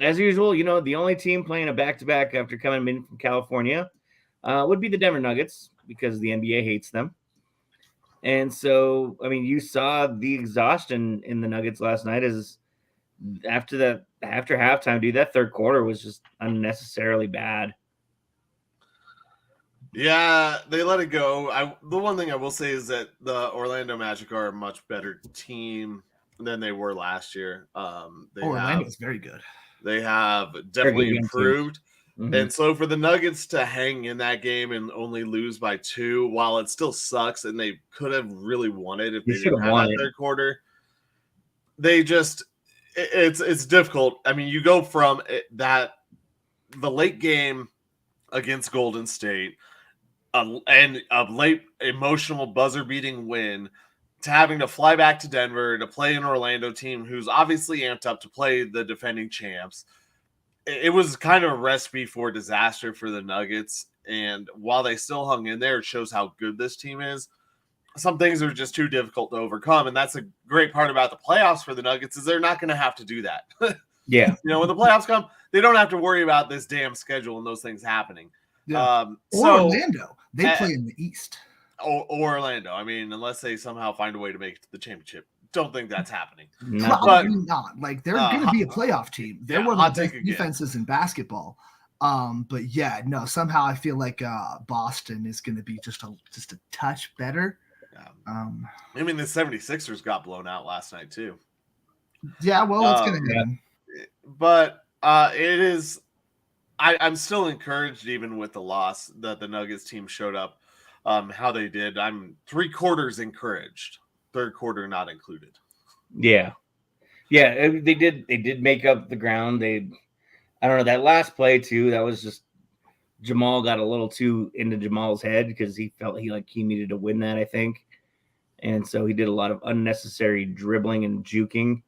As usual, the only team playing a back-to-back after coming in from California would be the Denver Nuggets because the NBA hates them. And so, I mean, you saw the exhaustion in the Nuggets last night as after halftime, dude, that third quarter was just unnecessarily bad. Yeah, they let it go. The one thing I will say is that the Orlando Magic are a much better team than they were last year. Orlando is very good. They have definitely improved. Mm-hmm. And so for the Nuggets to hang in that game and only lose by 2, while it still sucks and they could have really won it if they didn't have that third quarter, they just it's difficult. I mean, you go from the late game against Golden State and a late emotional buzzer-beating win to having to fly back to Denver to play an Orlando team who's obviously amped up to play the defending champs. It was kind of a recipe for disaster for the Nuggets. And while they still hung in there, it shows how good this team is. Some things are just too difficult to overcome. And that's a great part about the playoffs for the Nuggets is they're not going to have to do that. Yeah. When the playoffs come, they don't have to worry about this damn schedule and those things happening. Yeah. Or So Orlando. They play in the East. Or Orlando. I mean, unless they somehow find a way to make it to the championship. Don't think that's happening. Probably not. Like, they're going to be a playoff team. They're one of the best defenses in basketball. But yeah, no, somehow I feel like Boston is going to be just a touch better. I mean, the 76ers got blown out last night too. Yeah, well, it's going to happen. But it is I'm still encouraged even with the loss that the Nuggets team showed up how they did. I'm 3/4 encouraged. Third quarter not included. Yeah. They did make up the ground. I don't know, that last play too, that was just Jamal got a little too into Jamal's head because he felt he needed to win that, I think. And so he did a lot of unnecessary dribbling and juking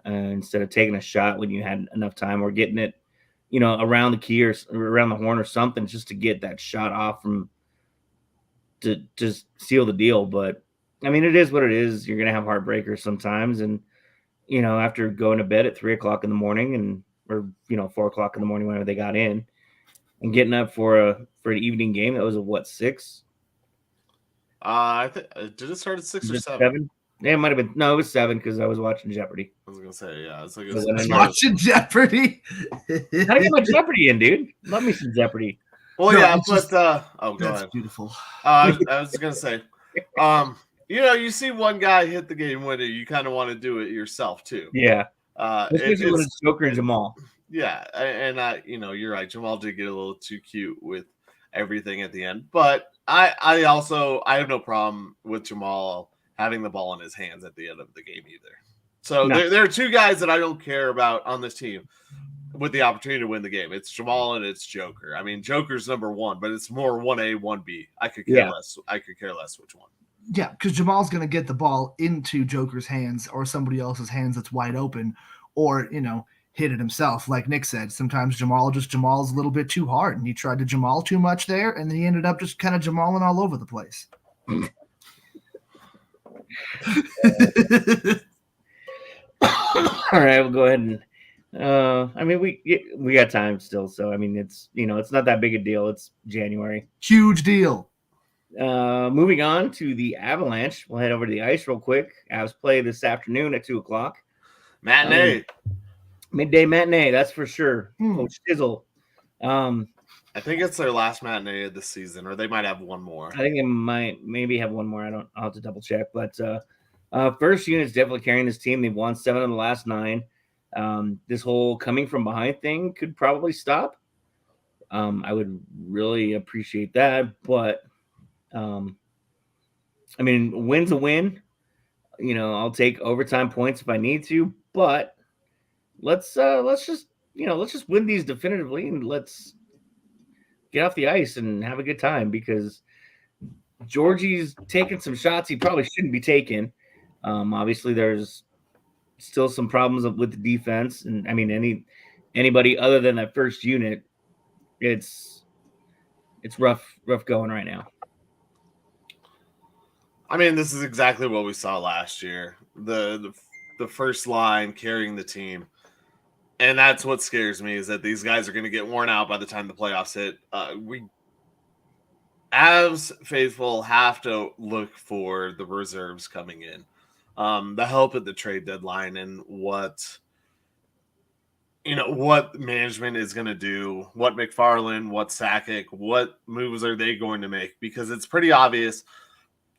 instead of taking a shot when you had enough time or getting it, around the key or around the horn or something just to get that shot off to just seal the deal. But I mean, it is what it is. You're going to have heartbreakers sometimes. And, after going to bed at 3:00 in the morning or 4:00 in the morning, whenever they got in, and getting up for an evening game that was at 6. I think did it start at 6 or 7? Yeah, it might have been. No, it was 7 because I was watching Jeopardy. I was gonna say, yeah, it's like watching Jeopardy. How to get my Jeopardy in, dude? Love me some Jeopardy. Well, no, yeah, but go that's ahead. Beautiful. I was gonna say, you see one guy hit the game winner, you kind of want to do it yourself too. Yeah. Especially when it's Joker and Jamal. Yeah, and you're right. Jamal did get a little too cute with everything at the end, but I have no problem with Jamal having the ball in his hands at the end of the game either. So there are two guys that I don't care about on this team with the opportunity to win the game. It's Jamal and it's Joker. I mean, Joker's number 1, but it's more 1A, 1B. I could care less. I could care less which one. Yeah, because Jamal's going to get the ball into Joker's hands or somebody else's hands that's wide open, or hit it himself. Like Nick said, sometimes Jamal's a little bit too hard, and he tried to Jamal too much there, and then he ended up just kind of Jamaling all over the place. All right, we'll go ahead and I mean, we got time still, so I mean, it's it's not that big a deal. It's January. Huge deal. Moving on to the Avalanche, we'll head over to the ice real quick. Avs play this afternoon at 2:00. Matinee. Midday matinee, that's for sure. Coach Shizzle. I think it's their last matinee of the season, or they might have one more. I think it might maybe have one more. I'll have to double check. But first unit's definitely carrying this team. They've won 7 of the last 9. This whole coming from behind thing could probably stop. I would really appreciate that. But I mean, win's a win. I'll take overtime points if I need to, but let's just win these definitively, and let's get off the ice and have a good time, because Georgie's taking some shots he probably shouldn't be taking. Obviously there's still some problems with the defense, and I mean anybody other than that first unit, it's rough going right now. I mean, this is exactly what we saw last year. The first line carrying the team. And that's what scares me, is that these guys are going to get worn out by the time the playoffs hit. We Avs faithful have to look for the reserves coming in. The help at the trade deadline and what management is going to do, what McFarland, what Sakic, what moves are they going to make? Because it's pretty obvious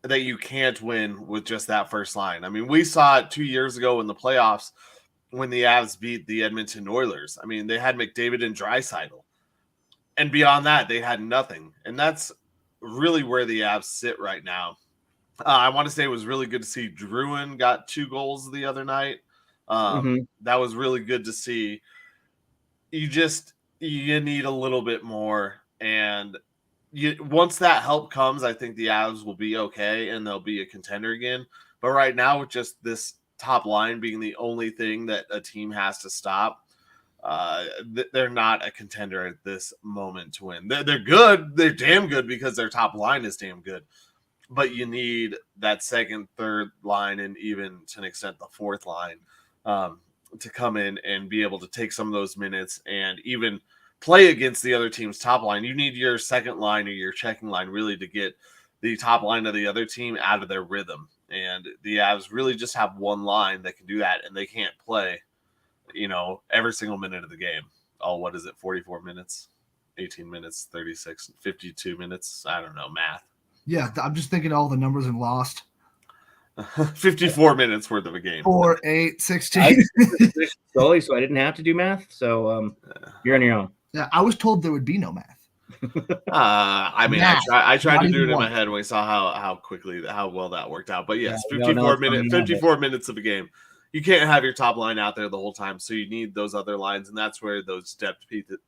that you can't win with just that first line. I mean, we saw it 2 years ago in the playoffs when the Avs beat the Edmonton Oilers. I mean, they had McDavid and Draisaitl. And beyond that, they had nothing. And that's really where the Avs sit right now. I want to say it was really good to see Drouin got 2 goals the other night. That was really good to see. You need a little bit more. And once that help comes, I think the Avs will be okay and they'll be a contender again. But right now, with just this top line being the only thing that a team has to stop, they're not a contender at this moment to win. They're good. They're damn good because their top line is damn good. But you need that second, third line, and even to an extent the fourth line to come in and be able to take some of those minutes and even play against the other team's top line. You need your second line or your checking line really to get the top line of the other team out of their rhythm. And the Avs really just have one line that can do that, and they can't play, every single minute of the game. Oh, what is it, 44 minutes, 18 minutes, 36, 52 minutes? I don't know, math. Yeah, I'm just thinking all the numbers and lost. 54 minutes worth of a game. 4, 8, 16. Solely, so I didn't have to do math. So you're on your own. Yeah, I was told there would be no math. I mean, Math. I tried to do it in Not my even head when we saw how well that worked out. But yes, Yeah, 54 minutes of a game. You can't have your top line out there the whole time, so you need those other lines, and that's where those depth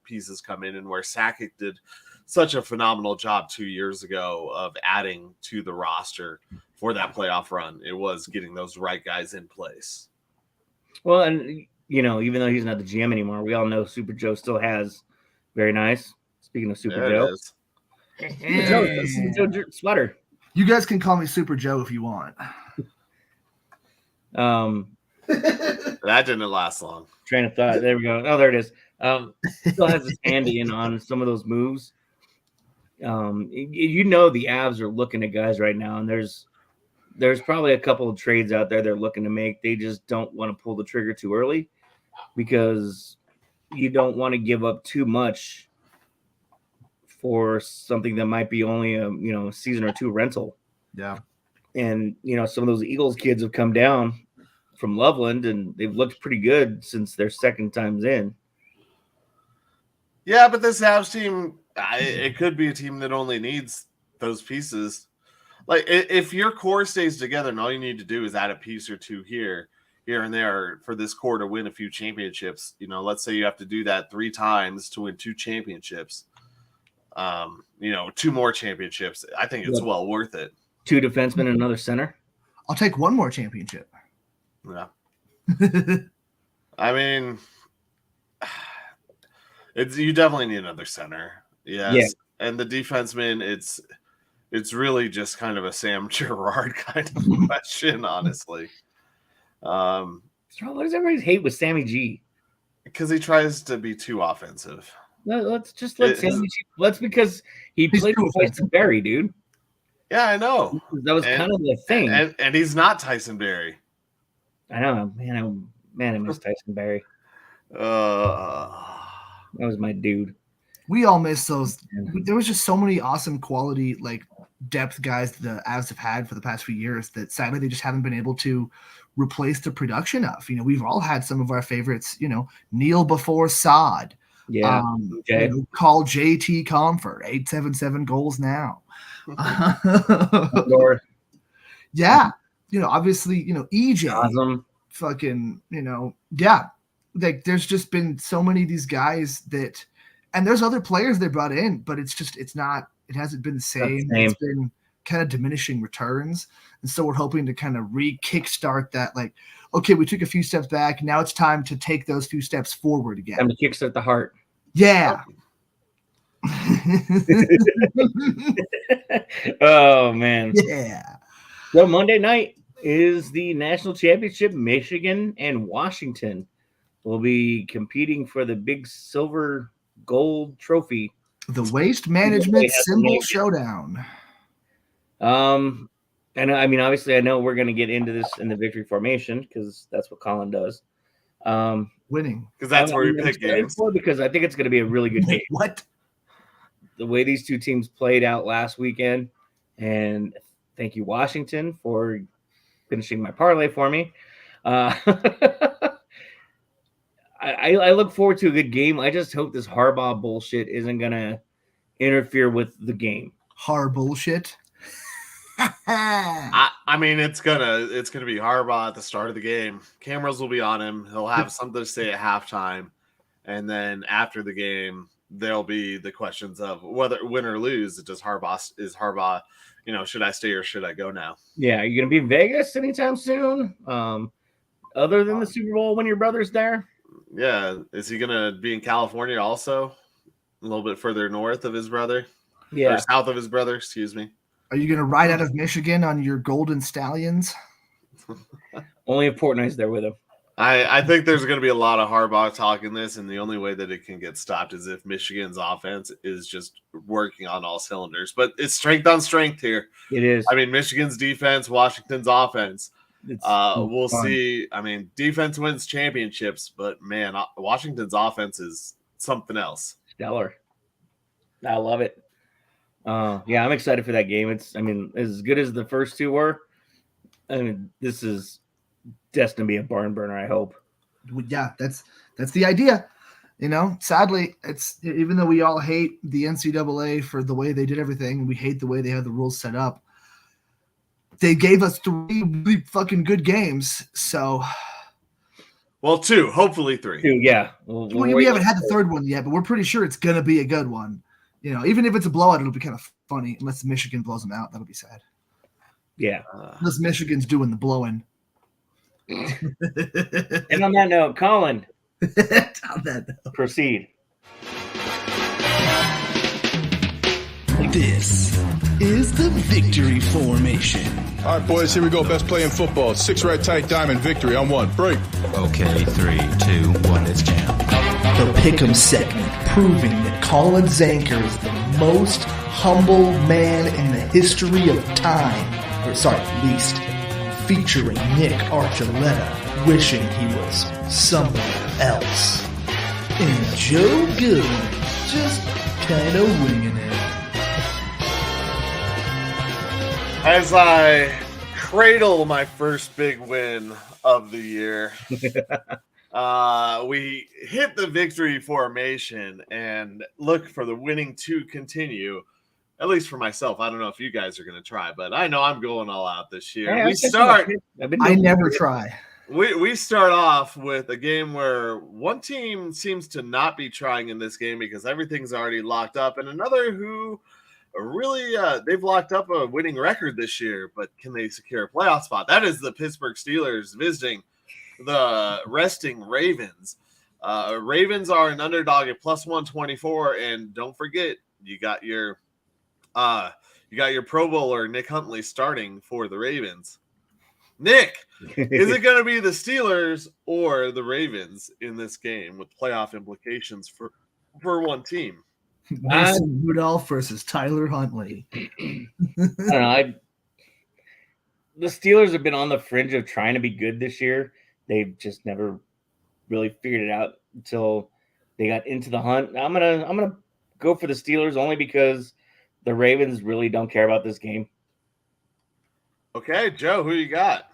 pieces come in, and where Sakic did such a phenomenal job 2 years ago of adding to the roster for that playoff run. It was getting those right guys in place. Well, and even though he's not the GM anymore, we all know Super Joe still has very nice. Speaking of Super Joe, Super Joe sweater. You guys can call me Super Joe if you want. That didn't last long. Train of thought. There we go. Oh, there it is. Still has his handy in on some of those moves. The Avs are looking at guys right now, and there's probably a couple of trades out there they're looking to make. They just don't want to pull the trigger too early because you don't want to give up too much for something that might be only a season or two rental. Yeah. And some of those Eagles kids have come down from Loveland and they've looked pretty good since their second times in. Yeah, but this Avs team, it could be a team that only needs those pieces. Like if your core stays together and all you need to do is add a piece or two here and there for this core to win a few championships, let's say you have to do that 3 times to win 2 championships. 2 more championships. I think it's well worth it. 2 defensemen and another center. I'll take 1 more championship. Yeah. I mean, you definitely need another center. Yes. Yeah. And the defenseman, it's really just kind of a Sam Girard kind of question, honestly. What does everybody hate with Sammy G? Because he tries to be too offensive. Let's just let Sammy G. That's because he played with Tyson Berry, dude. Yeah, I know. That was kind of the thing. And he's not Tyson Berry. I know, man. I miss Tyson Berry. That was my dude. We all miss those. There was just so many awesome quality, depth guys the Avs have had for the past few years that sadly they just haven't been able to replace the production of. We've all had some of our favorites. Neil before Sod. Yeah. Call JT Comfort 877 goals now. Yeah. Obviously, EJ. Awesome. Fucking, yeah. There's just been so many of these guys that, and there's other players they brought in, but it hasn't been the same. It's been kind of diminishing returns. And so we're hoping to kind of kickstart that. Okay, we took a few steps back. Now it's time to take those few steps forward again. Time to kickstart the heart. Yeah. Oh, man. Yeah. So Monday night is the national championship. Michigan and Washington will be competing for the big silver gold trophy. The Waste Management Symbol Showdown. And I mean, obviously, I know we're going to get into this in the victory formation because that's what Colin does. Winning. Because that's where we pick games. Because I think it's going to be a really good game. What? The way these two teams played out last weekend. And thank you, Washington, for finishing my parlay for me. I look forward to a good game. I just hope this Harbaugh bullshit isn't going to interfere with the game. Bullshit. I mean, it's gonna be Harbaugh at the start of the game. Cameras will be on him. He'll have something to say at halftime, and then after the game, there'll be the questions of whether win or lose. Is Harbaugh? Should I stay or should I go now? Yeah, are you gonna be in Vegas anytime soon? Other than the Super Bowl when your brother's there? Yeah, is he gonna be in California also? A little bit further north of his brother, Yeah, or south of his brother? Excuse me. Are you going to ride out of Michigan on your Golden Stallions? only if Portnoy's there with him. I think there's going to be a lot of Harbaugh talk in this, and the only way that it can get stopped is if Michigan's offense is just working on all cylinders. But it's strength on strength here. It is. I mean, Michigan's defense, Washington's offense. It's We'll fun. see. I mean, defense wins championships, but man, Washington's offense is something else. stellar. I love it. Yeah, I'm excited for that game. I mean, as good as the first two were, I mean, this is destined to be a barn burner, I hope. Yeah, that's the idea. You know, sadly, it's even though we all hate the NCAA for the way they did everything, we hate the way they had the rules set up. They gave us 3 really fucking good games, so Well, 2, hopefully 3. Dude, yeah. we haven't had the third one yet, but we're pretty sure it's gonna be a good one. You know, even if it's a blowout, it'll be kind of funny. Unless Michigan blows them out, that'll be sad. Yeah. Unless Michigan's doing the blowing. And on that note, Colin, On that note. proceed. This is the victory formation. All right, boys, here we go. Best play in football. 6 right tight diamond victory on 1. Break. Okay, 3, 2, 1, let's jam. The Pick'em segment, proving that Colin Zanker is the most humble man in the history of time. Or sorry, least. Featuring Nick Archuleta, wishing he was somewhere else. And Joe Goodwin, just kinda winging it. As I cradle my first big win of the year, we hit the victory formation and look for the winning to continue. At least for myself. I don't know if you guys are going to try, but I know I'm going all out this year. Hey, I never try. We start off with a game where one team seems to not be trying in this game because everything's already locked up, and another who really they've locked up a winning record this year, but can they secure a playoff spot? That is the Pittsburgh Steelers visiting the resting Ravens. Ravens are an underdog at plus 124, and don't forget you got your Pro Bowler Nick Huntley starting for the Ravens. Nick, is it going to be the Steelers or the Ravens in this game with playoff implications for one team? Mason Rudolph versus Tyler Huntley. I don't know. The Steelers have been on the fringe of trying to be good this year. They've just never really figured it out until they got into the hunt. I'm gonna go for the Steelers only because the Ravens really don't care about this game. Okay, Joe, who you got?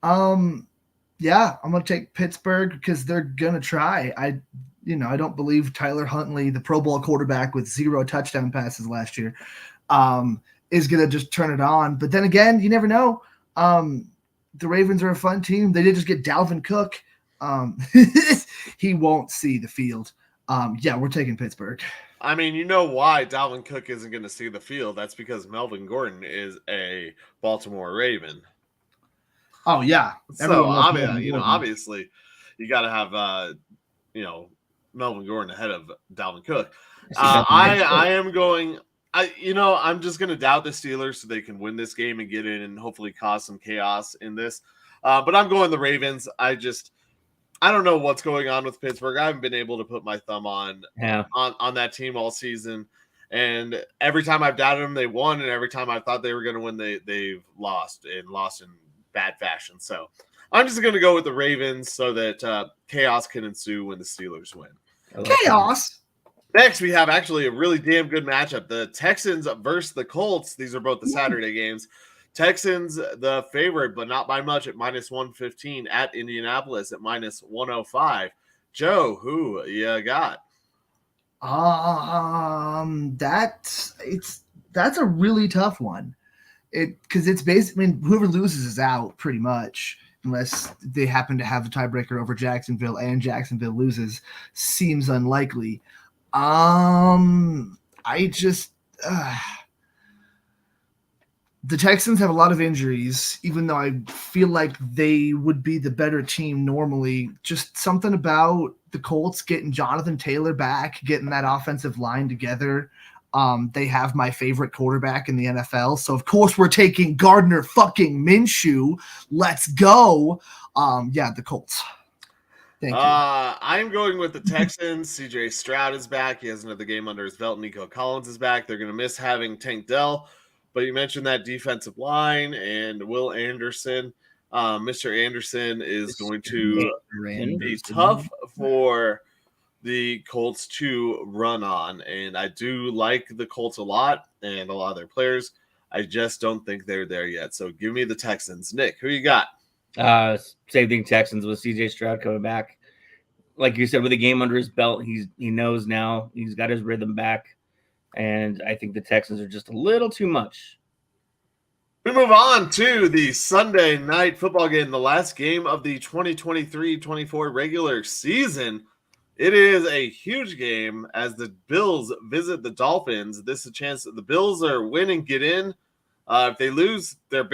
Yeah, I'm gonna take Pittsburgh because they're gonna try. I don't believe Tyler Huntley, the Pro Bowl quarterback with 0 touchdown passes last year, is gonna just turn it on. But then again, you never know. The Ravens are a fun team. They did just get Dalvin Cook. He won't see the field. Yeah, we're taking Pittsburgh. I mean, you know why Dalvin Cook isn't going to see the field. That's because Melvin Gordon is a Baltimore Raven. Oh, yeah. So, obviously, you got to have, Melvin Gordon ahead of Dalvin Cook. I am going – I'm just going to doubt the Steelers so they can win this game and get in and hopefully cause some chaos in this. But I'm going the Ravens. I don't know what's going on with Pittsburgh. I haven't been able to put my thumb on that team all season. And every time I've doubted them, they won. And every time I thought they were going to win, they've lost in bad fashion. So I'm just going to go with the Ravens so that chaos can ensue when the Steelers win. Chaos? Next, we have actually a really damn good matchup. The Texans versus the Colts. These are both the Saturday games. Texans, the favorite, but not by much at minus 115 at Indianapolis at minus 105. Joe, who you got? That's a really tough one. Because it's basically, whoever loses is out pretty much, unless they happen to have a tiebreaker over Jacksonville and Jacksonville loses. Seems unlikely. The Texans have a lot of injuries, even though I feel like they would be the better team normally. Just something about the Colts getting Jonathan Taylor back, getting that offensive line together. They have my favorite quarterback in the NFL. So, of course, we're taking Gardner fucking Minshew. Let's go. The Colts. Thank you. I'm going with the Texans. CJ Stroud is back. He has another game under his belt. Nico Collins is back. They're going to miss having Tank Dell. But you mentioned that defensive line and Will Anderson. Mr. Anderson is going to be tough for the Colts to run on. And I do like the Colts a lot and a lot of their players. I just don't think they're there yet. So give me the Texans. Nick, who you got? Same thing, Texans with CJ Stroud coming back. Like you said, with a game under his belt, he knows now. He's got his rhythm back. And I think the Texans are just a little too much. We move on to the Sunday night football game, the last game of the 2023-24 regular season. It is a huge game as the Bills visit the Dolphins. This is a chance that the Bills are win and get in. If they lose, they're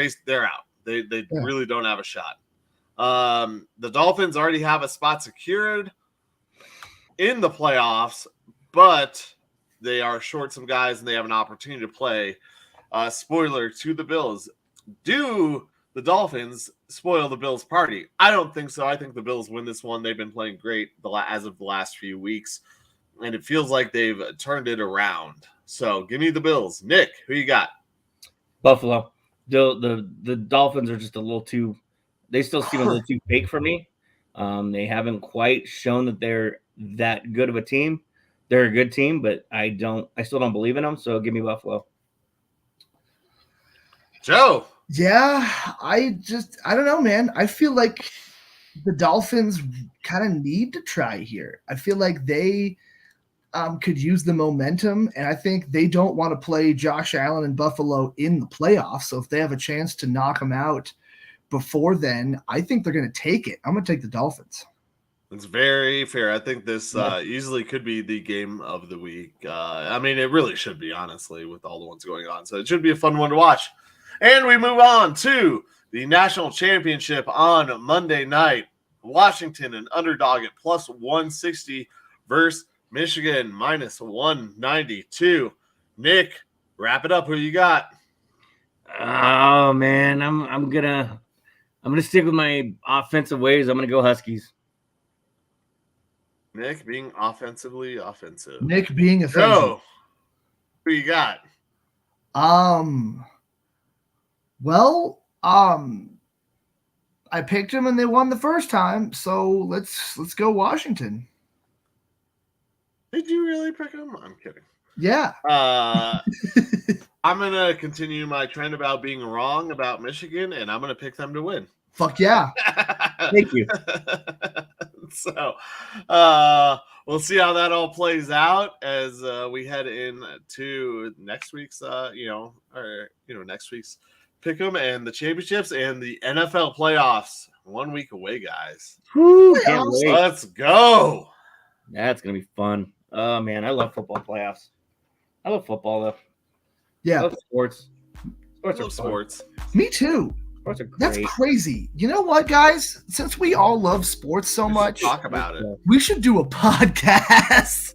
out. They really don't have a shot. The Dolphins already have a spot secured in the playoffs, but they are short some guys and they have an opportunity to play. Spoiler to the Bills. Do the Dolphins spoil the Bills' party? I don't think so. I think the Bills win this one. They've been playing great as of the last few weeks, and it feels like they've turned it around. So give me the Bills. Nick, who you got? Buffalo. The Dolphins are just a little too – they still seem a little too fake for me. They haven't quite shown that they're that good of a team. They're a good team, but I still don't believe in them, so give me Buffalo. Joe. Yeah, I don't know, man. I feel like the Dolphins kind of need to try here. I feel like they could use the momentum, and I think they don't want to play Josh Allen and Buffalo in the playoffs. So if they have a chance to knock them out before then, I think they're going to take it. I'm going to take the Dolphins. It's very fair. I think this easily could be the game of the week. I mean, it really should be, honestly, with all the ones going on. So it should be a fun one to watch. And we move on to the national championship on Monday night. Washington, an underdog at plus 160 versus Michigan, minus 192. Nick, wrap it up. Who you got? Oh man, I'm gonna stick with my offensive ways. I'm gonna go Huskies. Nick being offensively offensive. Nick being offensive. Joe, who you got? Well, I picked them and they won the first time, so let's go Washington. Did you really pick them? I'm kidding. Yeah. I'm gonna continue my trend about being wrong about Michigan, and I'm gonna pick them to win. Fuck yeah. Thank you. So we'll see how that all plays out as we head into next week's next week's pick'em and the championships and the NFL playoffs. 1 week away, guys. Woo, can't wait. Let's go. That's gonna be fun. Oh man, I love football playoffs. I love football though. Yeah. I love sports. Sports I are love fun. sports. Me too. Sports are great. That's crazy. You know what, guys? Since we all love sports so much, Talk about it. we should do a podcast.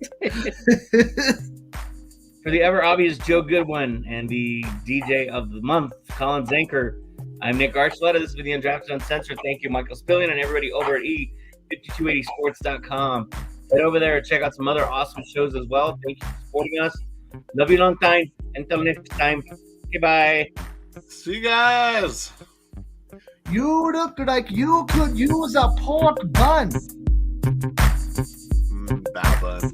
For the ever obvious Joe Goodwin and the DJ of the month, Colin Zanker, I'm Nick Archuleta. This has been the Undrafted Uncensored. Thank you, Michael Spillian, and everybody over at E5280sports.com. Head over there and check out some other awesome shows as well. Thank you for supporting us. Love you long time. Until next time. Goodbye. See you guys. You look like you could use a pork bun. Bad buns.